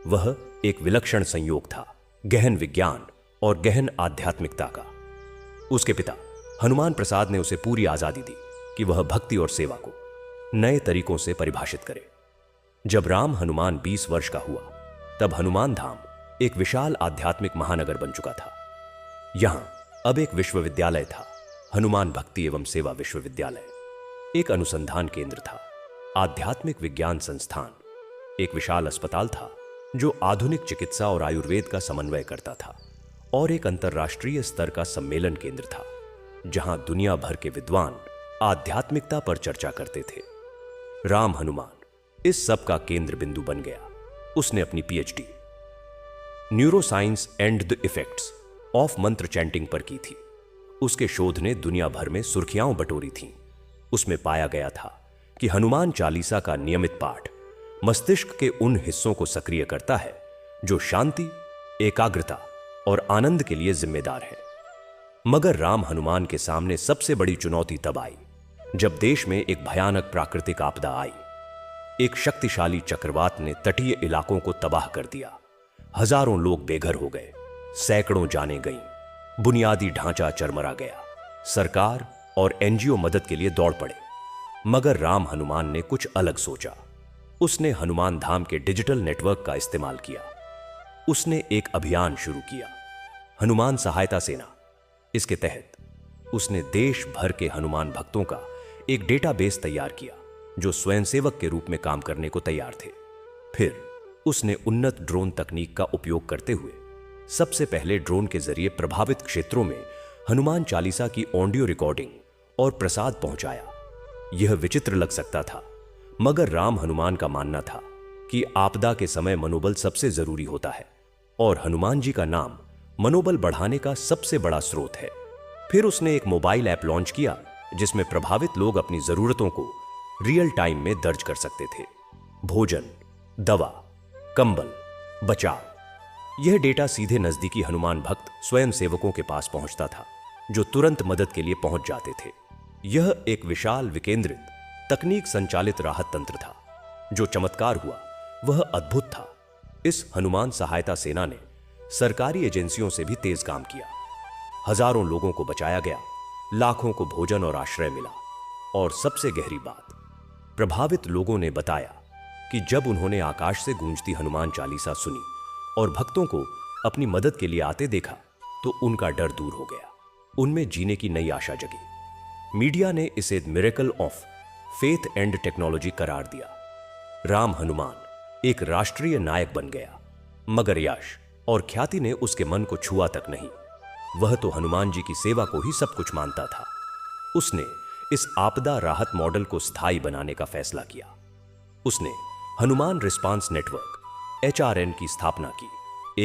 S1: वह एक विलक्षण संयोग था, गहन विज्ञान और गहन आध्यात्मिकता का। उसके पिता हनुमान प्रसाद ने उसे पूरी आजादी दी कि वह भक्ति और सेवा को नए तरीकों से परिभाषित करे। जब राम हनुमान 20 वर्ष का हुआ, तब हनुमान धाम एक विशाल आध्यात्मिक महानगर बन चुका था। यहां अब एक विश्वविद्यालय था, हनुमान भक्ति एवं सेवा विश्वविद्यालय। एक अनुसंधान केंद्र था, आध्यात्मिक विज्ञान संस्थान। एक विशाल अस्पताल था जो आधुनिक चिकित्सा और आयुर्वेद का समन्वय करता था। और एक अंतर्राष्ट्रीय स्तर का सम्मेलन केंद्र था जहां दुनिया भर के विद्वान आध्यात्मिकता पर चर्चा करते थे। राम हनुमान इस सब का केंद्र बिंदु बन गया। उसने अपनी PhD neuroscience and the effects of मंत्र चैंटिंग पर की थी। उसके शोध ने दुनिया भर में सुर्खियां बटोरी थीं। उसमें पाया गया था कि हनुमान चालीसा का नियमित पाठ मस्तिष्क के उन हिस्सों को सक्रिय करता है जो शांति, एकाग्रता और आनंद के लिए जिम्मेदार है। मगर राम हनुमान के सामने सबसे बड़ी चुनौती तब आई जब देश में एक भयानक प्राकृतिक आपदा आई। एक शक्तिशाली चक्रवात ने तटीय इलाकों को तबाह कर दिया। हजारों लोग बेघर हो गए, सैकड़ों जानें गईं, बुनियादी ढांचा चरमरा गया। सरकार और एनजीओ मदद के लिए दौड़ पड़े। मगर राम हनुमान ने कुछ अलग सोचा। उसने हनुमान धाम के डिजिटल नेटवर्क का इस्तेमाल किया। उसने एक अभियान शुरू किया, हनुमान सहायता सेना। इसके तहत उसने देश भर के हनुमान भक्तों का एक डेटाबेस तैयार किया जो स्वयंसेवक के रूप में काम करने को तैयार थे। फिर उसने उन्नत ड्रोन तकनीक का उपयोग करते हुए सबसे पहले ड्रोन के जरिए प्रभावित क्षेत्रों में हनुमान चालीसा की ऑडियो रिकॉर्डिंग और प्रसाद पहुंचाया। यह विचित्र लग सकता था, मगर राम हनुमान का मानना था कि आपदा के समय मनोबल सबसे जरूरी होता है और हनुमान जी का नाम मनोबल बढ़ाने का सबसे बड़ा स्रोत है। फिर उसने एक मोबाइल ऐप लॉन्च किया जिसमें प्रभावित लोग अपनी जरूरतों को रियल टाइम में दर्ज कर सकते थे। भोजन, दवा, कंबल, बचाव। यह डेटा सीधे नजदीकी हनुमान भक्त स्वयं सेवकों के पास पहुंचता था जो तुरंत मदद के लिए पहुंच जाते थे। यह एक विशाल विकेंद्रित तकनीक संचालित राहत तंत्र था। जो चमत्कार हुआ वह अद्भुत था। इस हनुमान सहायता सेना ने सरकारी एजेंसियों से भी तेज काम किया। हजारों लोगों को बचाया गया, लाखों को भोजन और आश्रय मिला। और सबसे गहरी बात, प्रभावित लोगों ने बताया कि जब उन्होंने आकाश से गूंजती हनुमान चालीसा सुनी और भक्तों को अपनी मदद के लिए आते देखा तो उनका डर दूर हो गया। उनमें जीने की नई आशा जगी। मीडिया ने इसे miracle of faith and technology करार दिया। राम हनुमान एक राष्ट्रीय नायक बन गया, मगर यश और ख्याति ने उसके मन को छुआ तक नहीं। वह तो हनुमान जी की सेवा को ही सब कुछ मानता था। उसने इस आपदा राहत मॉडल को स्थायी बनाने का फैसला किया। उसने हनुमान रिस्पांस नेटवर्क HRN की स्थापना की,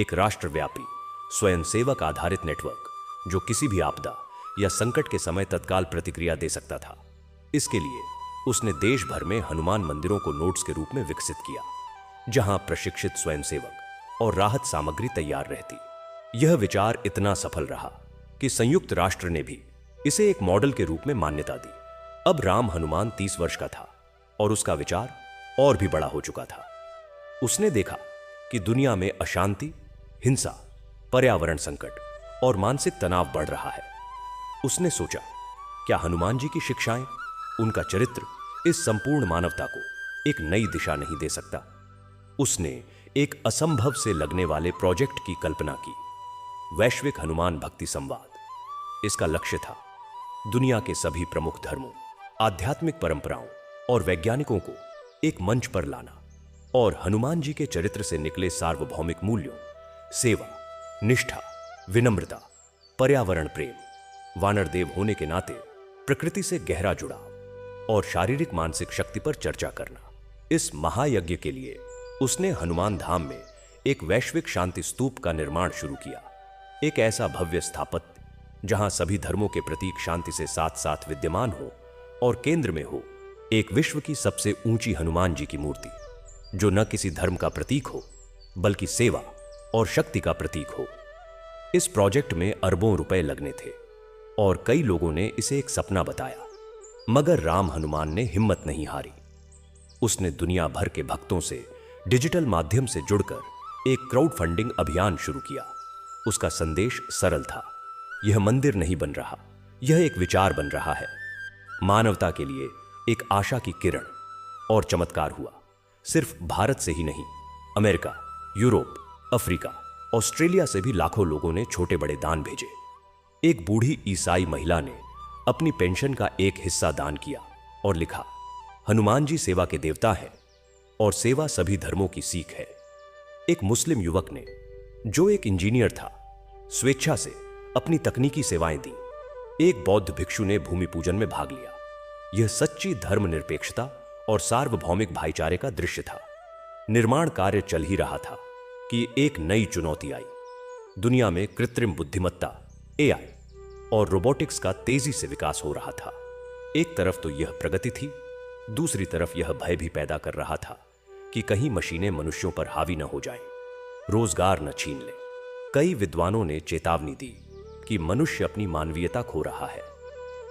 S1: एक राष्ट्रव्यापी स्वयंसेवक आधारित नेटवर्क जो किसी भी आपदा या संकट के समय तत्काल प्रतिक्रिया दे सकता था। इसके लिए उसने देश भर में हनुमान मंदिरों को नोड्स के रूप में विकसित किया जहां प्रशिक्षित स्वयंसेवक और राहत सामग्री तैयार रहती। यह विचार इतना सफल रहा कि संयुक्त राष्ट्र ने भी इसे एक मॉडल के रूप में मान्यता दी। अब राम हनुमान 30 वर्ष का था और उसका विचार और भी बड़ा हो चुका था। उसने देखा कि दुनिया में अशांति, हिंसा, पर्यावरण संकट और मानसिक तनाव बढ़ रहा है। उसने सोचा, क्या हनुमान जी की शिक्षाएं, उनका चरित्र इस संपूर्ण मानवता को एक नई दिशा नहीं दे सकता? उसने एक असंभव से लगने वाले प्रोजेक्ट की कल्पना की, वैश्विक हनुमान भक्ति संवाद। इसका लक्ष्य था दुनिया के सभी प्रमुख धर्मों, आध्यात्मिक परंपराओं और वैज्ञानिकों को एक मंच पर लाना और हनुमान जी के चरित्र से निकले सार्वभौमिक मूल्यों, सेवा, निष्ठा, विनम्रता, पर्यावरण प्रेम, वानरदेव होने के नाते प्रकृति से गहरा जुड़ाव और शारीरिक मानसिक शक्ति पर चर्चा करना। इस महायज्ञ के लिए उसने हनुमान धाम में एक वैश्विक शांति स्तूप का निर्माण शुरू किया। एक ऐसा भव्य स्थापत्य जहां सभी धर्मों के प्रतीक शांति से साथ साथ विद्यमान हो और केंद्र में हो एक विश्व की सबसे ऊंची हनुमान जी की मूर्ति जो न किसी धर्म का प्रतीक हो बल्कि सेवा और शक्ति का प्रतीक हो। इस प्रोजेक्ट में अरबों रुपए लगने थे और कई लोगों ने इसे एक सपना बताया, मगर राम हनुमान ने हिम्मत नहीं हारी। उसने दुनिया भर के भक्तों से डिजिटल माध्यम से जुड़कर एक क्राउड फंडिंग अभियान शुरू किया। उसका संदेश सरल था, यह मंदिर नहीं बन रहा, यह एक विचार बन रहा है, मानवता के लिए एक आशा की किरण। और चमत्कार हुआ। सिर्फ भारत से ही नहीं, अमेरिका, यूरोप, अफ्रीका, ऑस्ट्रेलिया से भी लाखों लोगों ने छोटे बड़े दान भेजे। एक बूढ़ी ईसाई महिला ने अपनी पेंशन का एक हिस्सा दान किया और लिखा, हनुमान जी सेवा के देवता हैं और सेवा सभी धर्मों की सीख है। एक मुस्लिम युवक ने, जो एक इंजीनियर था, स्वेच्छा से अपनी तकनीकी सेवाएं दी। एक बौद्ध भिक्षु ने भूमि पूजन में भाग लिया। यह सच्ची धर्मनिरपेक्षता और सार्वभौमिक भाईचारे का दृश्य था। निर्माण कार्य चल ही रहा था कि एक नई चुनौती आई। दुनिया में कृत्रिम बुद्धिमत्ता, एआई और रोबोटिक्स का तेजी से विकास हो रहा था। एक तरफ तो यह प्रगति थी, दूसरी तरफ यह भय भी पैदा कर रहा था कि कहीं मशीनें मनुष्यों पर हावी न हो जाएं, रोजगार न छीन लें। कई विद्वानों ने चेतावनी दी कि मनुष्य अपनी मानवीयता खो रहा है।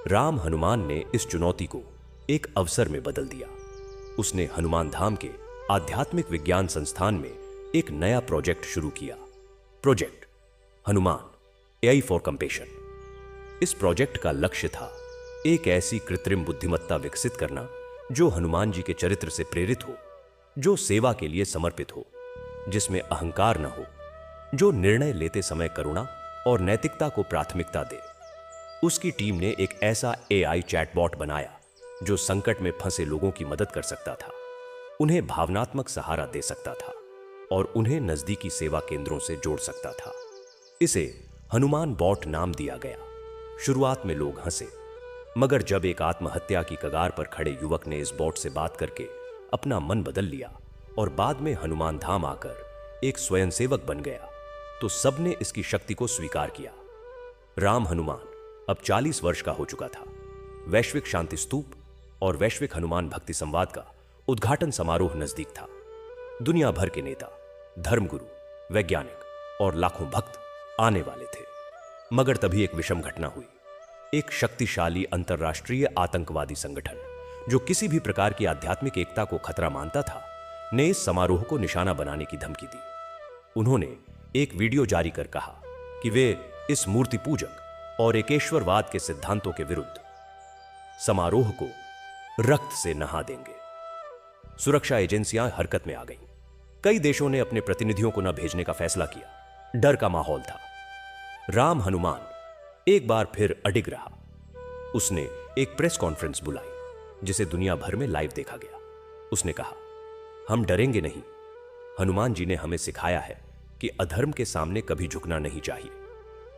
S1: राम हनुमान ने इस चुनौती को एक अवसर में बदल दिया। उसने हनुमान धाम के आध्यात्मिक विज्ञान संस्थान में एक नया प्रोजेक्ट शुरू किया, project Hanuman, AI for compassion. इस प्रोजेक्ट का लक्ष्य था एक ऐसी कृत्रिम बुद्धिमत्ता विकसित करना जो हनुमान जी के चरित्र से प्रेरित हो, जो सेवा के लिए समर्पित हो, जिसमें अहंकार न हो, जो निर्णय लेते समय करुणा और नैतिकता को प्राथमिकता दे। उसकी टीम ने एक ऐसा एआई चैटबॉट बनाया जो संकट में फंसे लोगों की मदद कर सकता था, उन्हें भावनात्मक सहारा दे सकता था और उन्हें नजदीकी सेवा केंद्रों से जोड़ सकता था। इसे हनुमान बॉट नाम दिया गया। शुरुआत में लोग हंसे, मगर जब एक आत्महत्या की कगार पर खड़े युवक ने इस बॉट से बात करके अपना मन बदल लिया और बाद में हनुमान धाम आकर एक स्वयंसेवक बन गया, तो सबने इसकी शक्ति को स्वीकार किया। राम हनुमान अब 40 वर्ष का हो चुका था। वैश्विक शांति स्तूप और वैश्विक हनुमान भक्ति संवाद का उद्घाटन समारोह नजदीक था। दुनिया भर के नेता, धर्मगुरु, वैज्ञानिक और लाखों भक्त आने वाले थे। मगर तभी एक विषम घटना हुई। एक शक्तिशाली अंतर्राष्ट्रीय आतंकवादी संगठन, जो किसी भी प्रकार की आध्यात्मिक एकता को खतरा मानता था, ने इस समारोह को निशाना बनाने की धमकी दी। उन्होंने एक वीडियो जारी कर कहा कि वे इस मूर्ति पूजक और एकेश्वरवाद के सिद्धांतों के विरुद्ध समारोह को रक्त से नहा देंगे। सुरक्षा एजेंसियां हरकत में आ गईं। कई देशों ने अपने प्रतिनिधियों को न भेजने का फैसला किया। डर का माहौल था। राम हनुमान एक बार फिर अडिग रहा। उसने एक प्रेस कॉन्फ्रेंस बुलाई, जिसे दुनिया भर में लाइव देखा गया। उसने कहा, हम डरेंगे नहीं। हनुमान जी ने हमें सिखाया है कि अधर्म के सामने कभी झुकना नहीं चाहिए।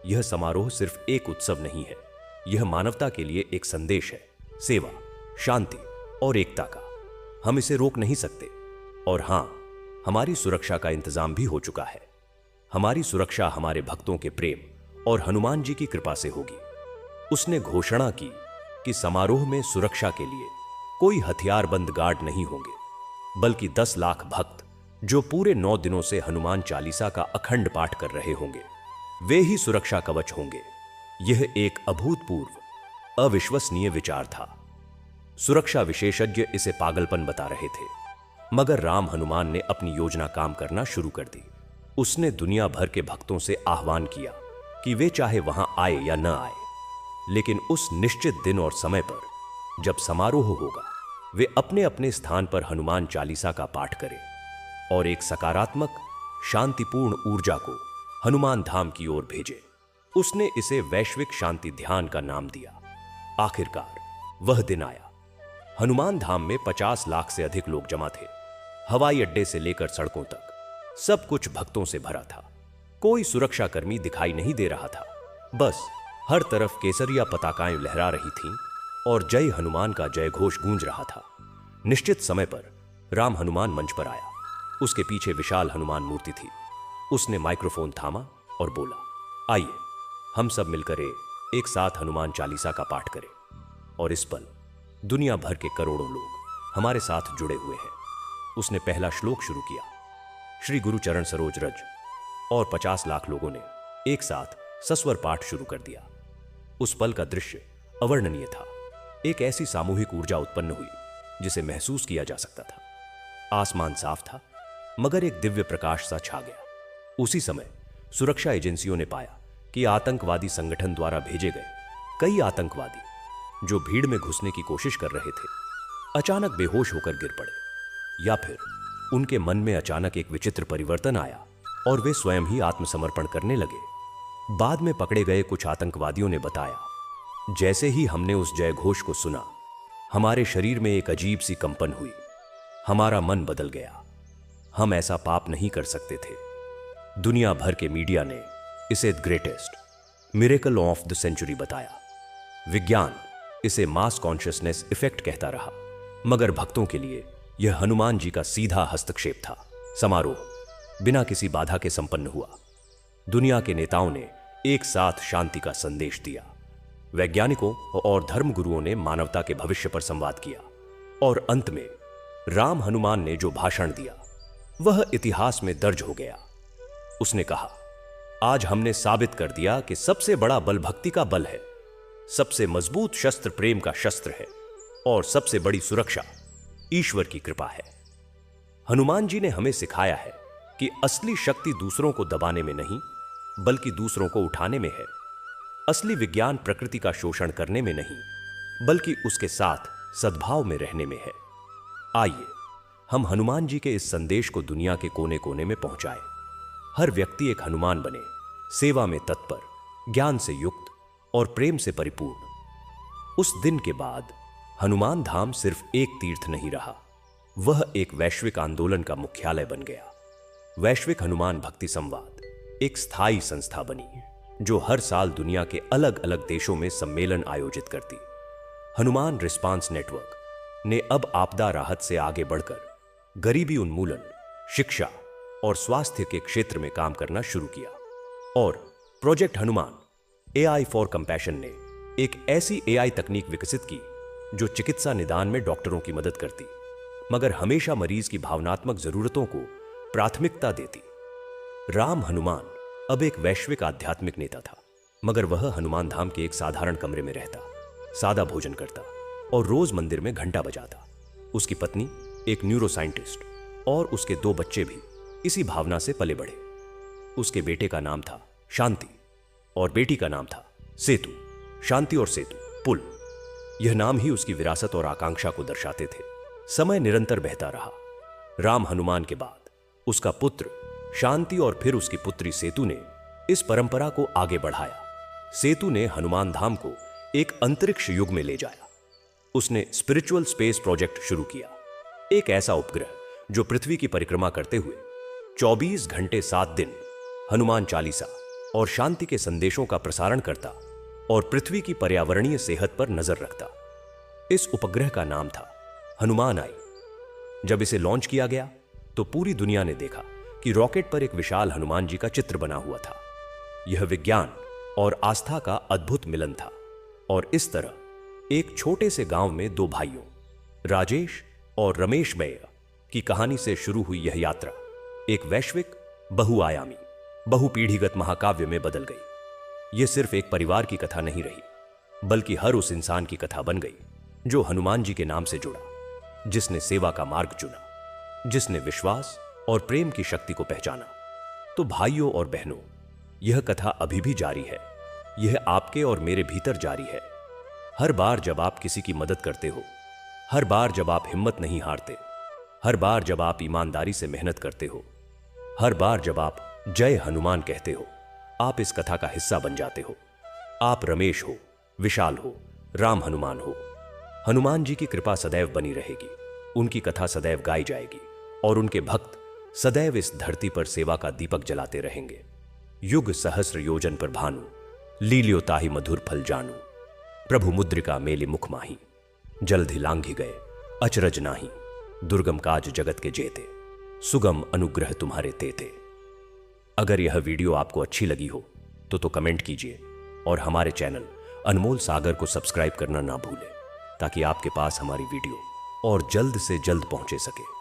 S1: यह समारोह सिर्फ एक उत्सव नहीं है, यह मानवता के लिए एक संदेश है, सेवा, शांति और एकता का। हम इसे रोक नहीं सकते। और हां, हमारी सुरक्षा का इंतजाम भी हो चुका है। हमारी सुरक्षा हमारे भक्तों के प्रेम और हनुमान जी की कृपा से होगी। उसने घोषणा की कि समारोह में सुरक्षा के लिए कोई हथियारबंद गार्ड नहीं होंगे, बल्कि 10 लाख भक्त जो पूरे 9 दिनों से हनुमान चालीसा का अखंड पाठ कर रहे होंगे, वे ही सुरक्षा कवच होंगे। यह एक अभूतपूर्व, अविश्वसनीय विचार था। सुरक्षा विशेषज्ञ इसे पागलपन बता रहे थे, मगर राम हनुमान ने अपनी योजना काम करना शुरू कर दी। उसने दुनिया भर के भक्तों से आह्वान किया कि वे चाहे वहां आए या न आए, लेकिन उस निश्चित दिन और समय पर जब समारोह होगा, वे अपने अपने स्थान पर हनुमान चालीसा का पाठ करें और एक सकारात्मक, शांतिपूर्ण ऊर्जा को हनुमान धाम की ओर भेजे। उसने इसे वैश्विक शांति ध्यान का नाम दिया। आखिरकार वह दिन आया। हनुमान धाम में 50 लाख से अधिक लोग जमा थे। हवाई अड्डे से लेकर सड़कों तक सब कुछ भक्तों से भरा था। कोई सुरक्षाकर्मी दिखाई नहीं दे रहा था। बस हर तरफ केसरिया पताकाएं लहरा रही थीं और जय हनुमान का जय घोष गूंज रहा था। निश्चित समय पर राम हनुमान मंच पर आया। उसके पीछे विशाल हनुमान मूर्ति थी। उसने माइक्रोफोन थामा और बोला, आइए हम सब मिलकर एक साथ हनुमान चालीसा का पाठ करें। और इस पल दुनिया भर के करोड़ों लोग हमारे साथ जुड़े हुए हैं। उसने पहला श्लोक शुरू किया। श्री गुरु चरण सरोज रज, और 50 लाख लोगों ने एक साथ सस्वर पाठ शुरू कर दिया। उस पल का दृश्य अवर्णनीय था। एक ऐसी सामूहिक ऊर्जा उत्पन्न हुई जिसे महसूस किया जा सकता था। आसमान साफ था, मगर एक दिव्य प्रकाश सा छा गया। उसी समय सुरक्षा एजेंसियों ने पाया कि आतंकवादी संगठन द्वारा भेजे गए कई आतंकवादी जो भीड़ में घुसने की कोशिश कर रहे थे, अचानक बेहोश होकर गिर पड़े, या फिर उनके मन में अचानक एक विचित्र परिवर्तन आया और वे स्वयं ही आत्मसमर्पण करने लगे। बाद में पकड़े गए कुछ आतंकवादियों ने बताया, जैसे ही हमने उस जय घोष को सुना, हमारे शरीर में एक अजीब सी कंपन हुई। हमारा मन बदल गया। हम ऐसा पाप नहीं कर सकते थे। दुनिया भर के मीडिया ने इसे greatest miracle of the century बताया। विज्ञान इसे मास कॉन्शियसनेस इफेक्ट कहता रहा, मगर भक्तों के लिए यह हनुमान जी का सीधा हस्तक्षेप था। समारोह बिना किसी बाधा के संपन्न हुआ। दुनिया के नेताओं ने एक साथ शांति का संदेश दिया। वैज्ञानिकों और धर्मगुरुओं ने मानवता के भविष्य पर संवाद किया, और अंत में राम हनुमान ने जो भाषण दिया वह इतिहास में दर्ज हो गया। उसने कहा, आज हमने साबित कर दिया कि सबसे बड़ा बल भक्ति का बल है, सबसे मजबूत शस्त्र प्रेम का शस्त्र है, और सबसे बड़ी सुरक्षा ईश्वर की कृपा है। हनुमान जी ने हमें सिखाया है कि असली शक्ति दूसरों को दबाने में नहीं, बल्कि दूसरों को उठाने में है। असली विज्ञान प्रकृति का शोषण करने में नहीं, बल्कि उसके साथ सद्भाव में रहने में है। आइए हम हनुमान जी के इस संदेश को दुनिया के कोने कोने में पहुंचाएं। हर व्यक्ति एक हनुमान बने, सेवा में तत्पर, ज्ञान से युक्त और प्रेम से परिपूर्ण। उस दिन के बाद हनुमान धाम सिर्फ एक तीर्थ नहीं रहा, वह एक वैश्विक आंदोलन का मुख्यालय बन गया। वैश्विक हनुमान भक्ति संवाद एक स्थायी संस्था बनी, जो हर साल दुनिया के अलग अलग देशों में सम्मेलन आयोजित करती। हनुमान रिस्पांस नेटवर्क ने अब आपदा राहत से आगे बढ़कर गरीबी उन्मूलन, शिक्षा और स्वास्थ्य के क्षेत्र में काम करना शुरू किया। और project Hanuman AI for compassion ने एक ऐसी AI तकनीक विकसित की जो चिकित्सा निदान में डॉक्टरों की मदद करती, मगर हमेशा मरीज की भावनात्मक जरूरतों को प्राथमिकता देती। राम हनुमान अब एक वैश्विक आध्यात्मिक नेता था, मगर वह हनुमान धाम के एक साधारण कमरे में रहता, सादा भोजन करता और रोज मंदिर में घंटा बजाता। उसकी पत्नी एक न्यूरो साइंटिस्ट और उसके 2 बच्चे भी इसी भावना से पले बढ़े। उसके बेटे का नाम था शांति और बेटी का नाम था सेतु। शांति और सेतु पुल, यह नाम ही उसकी विरासत और आकांक्षा को दर्शाते थे। समय निरंतर बहता रहा। राम हनुमान के बाद उसका पुत्र शांति और फिर उसकी पुत्री सेतु ने इस परंपरा को आगे बढ़ाया। सेतु ने हनुमान धाम को एक अंतरिक्ष युग में ले जाया। उसने स्पिरिचुअल स्पेस प्रोजेक्ट शुरू किया, एक ऐसा उपग्रह जो पृथ्वी की परिक्रमा करते हुए 24 घंटे 7 दिन हनुमान चालीसा और शांति के संदेशों का प्रसारण करता और पृथ्वी की पर्यावरणीय सेहत पर नजर रखता। इस उपग्रह का नाम था हनुमान आई। जब इसे लॉन्च किया गया तो पूरी दुनिया ने देखा कि रॉकेट पर एक विशाल हनुमान जी का चित्र बना हुआ था। यह विज्ञान और आस्था का अद्भुत मिलन था। और इस तरह एक छोटे से गांव में 2 भाइयों राजेश और रमेश मैया की कहानी से शुरू हुई यह यात्रा एक वैश्विक, बहुआयामी, बहुपीढ़ीगत महाकाव्य में बदल गई। यह सिर्फ एक परिवार की कथा नहीं रही, बल्कि हर उस इंसान की कथा बन गई जो हनुमान जी के नाम से जुड़ा, जिसने सेवा का मार्ग चुना, जिसने विश्वास और प्रेम की शक्ति को पहचाना। तो भाइयों और बहनों, यह कथा अभी भी जारी है। यह आपके और मेरे भीतर जारी है। हर बार जब आप किसी की मदद करते हो, हर बार जब आप हिम्मत नहीं हारते, हर बार जब आप ईमानदारी से मेहनत करते हो, हर बार जब आप जय हनुमान कहते हो, आप इस कथा का हिस्सा बन जाते हो। आप रमेश हो, विशाल हो, राम हनुमान हो। हनुमान जी की कृपा सदैव बनी रहेगी, उनकी कथा सदैव गाई जाएगी और उनके भक्त सदैव इस धरती पर सेवा का दीपक जलाते रहेंगे। युग सहस्र योजन पर भानु, लील्यो ताहि मधुर फल जानू। प्रभु मुद्रिका मेली मुख माही, जल्दि लांघि गए अचरज नाही। दुर्गम काज जगत के जेते, सुगम अनुग्रह तुम्हारे तेते। अगर यह वीडियो आपको अच्छी लगी हो तो कमेंट कीजिए और हमारे चैनल अनमोल सागर को सब्सक्राइब करना ना भूलें, ताकि आपके पास हमारी वीडियो और जल्द से जल्द पहुंचे सके।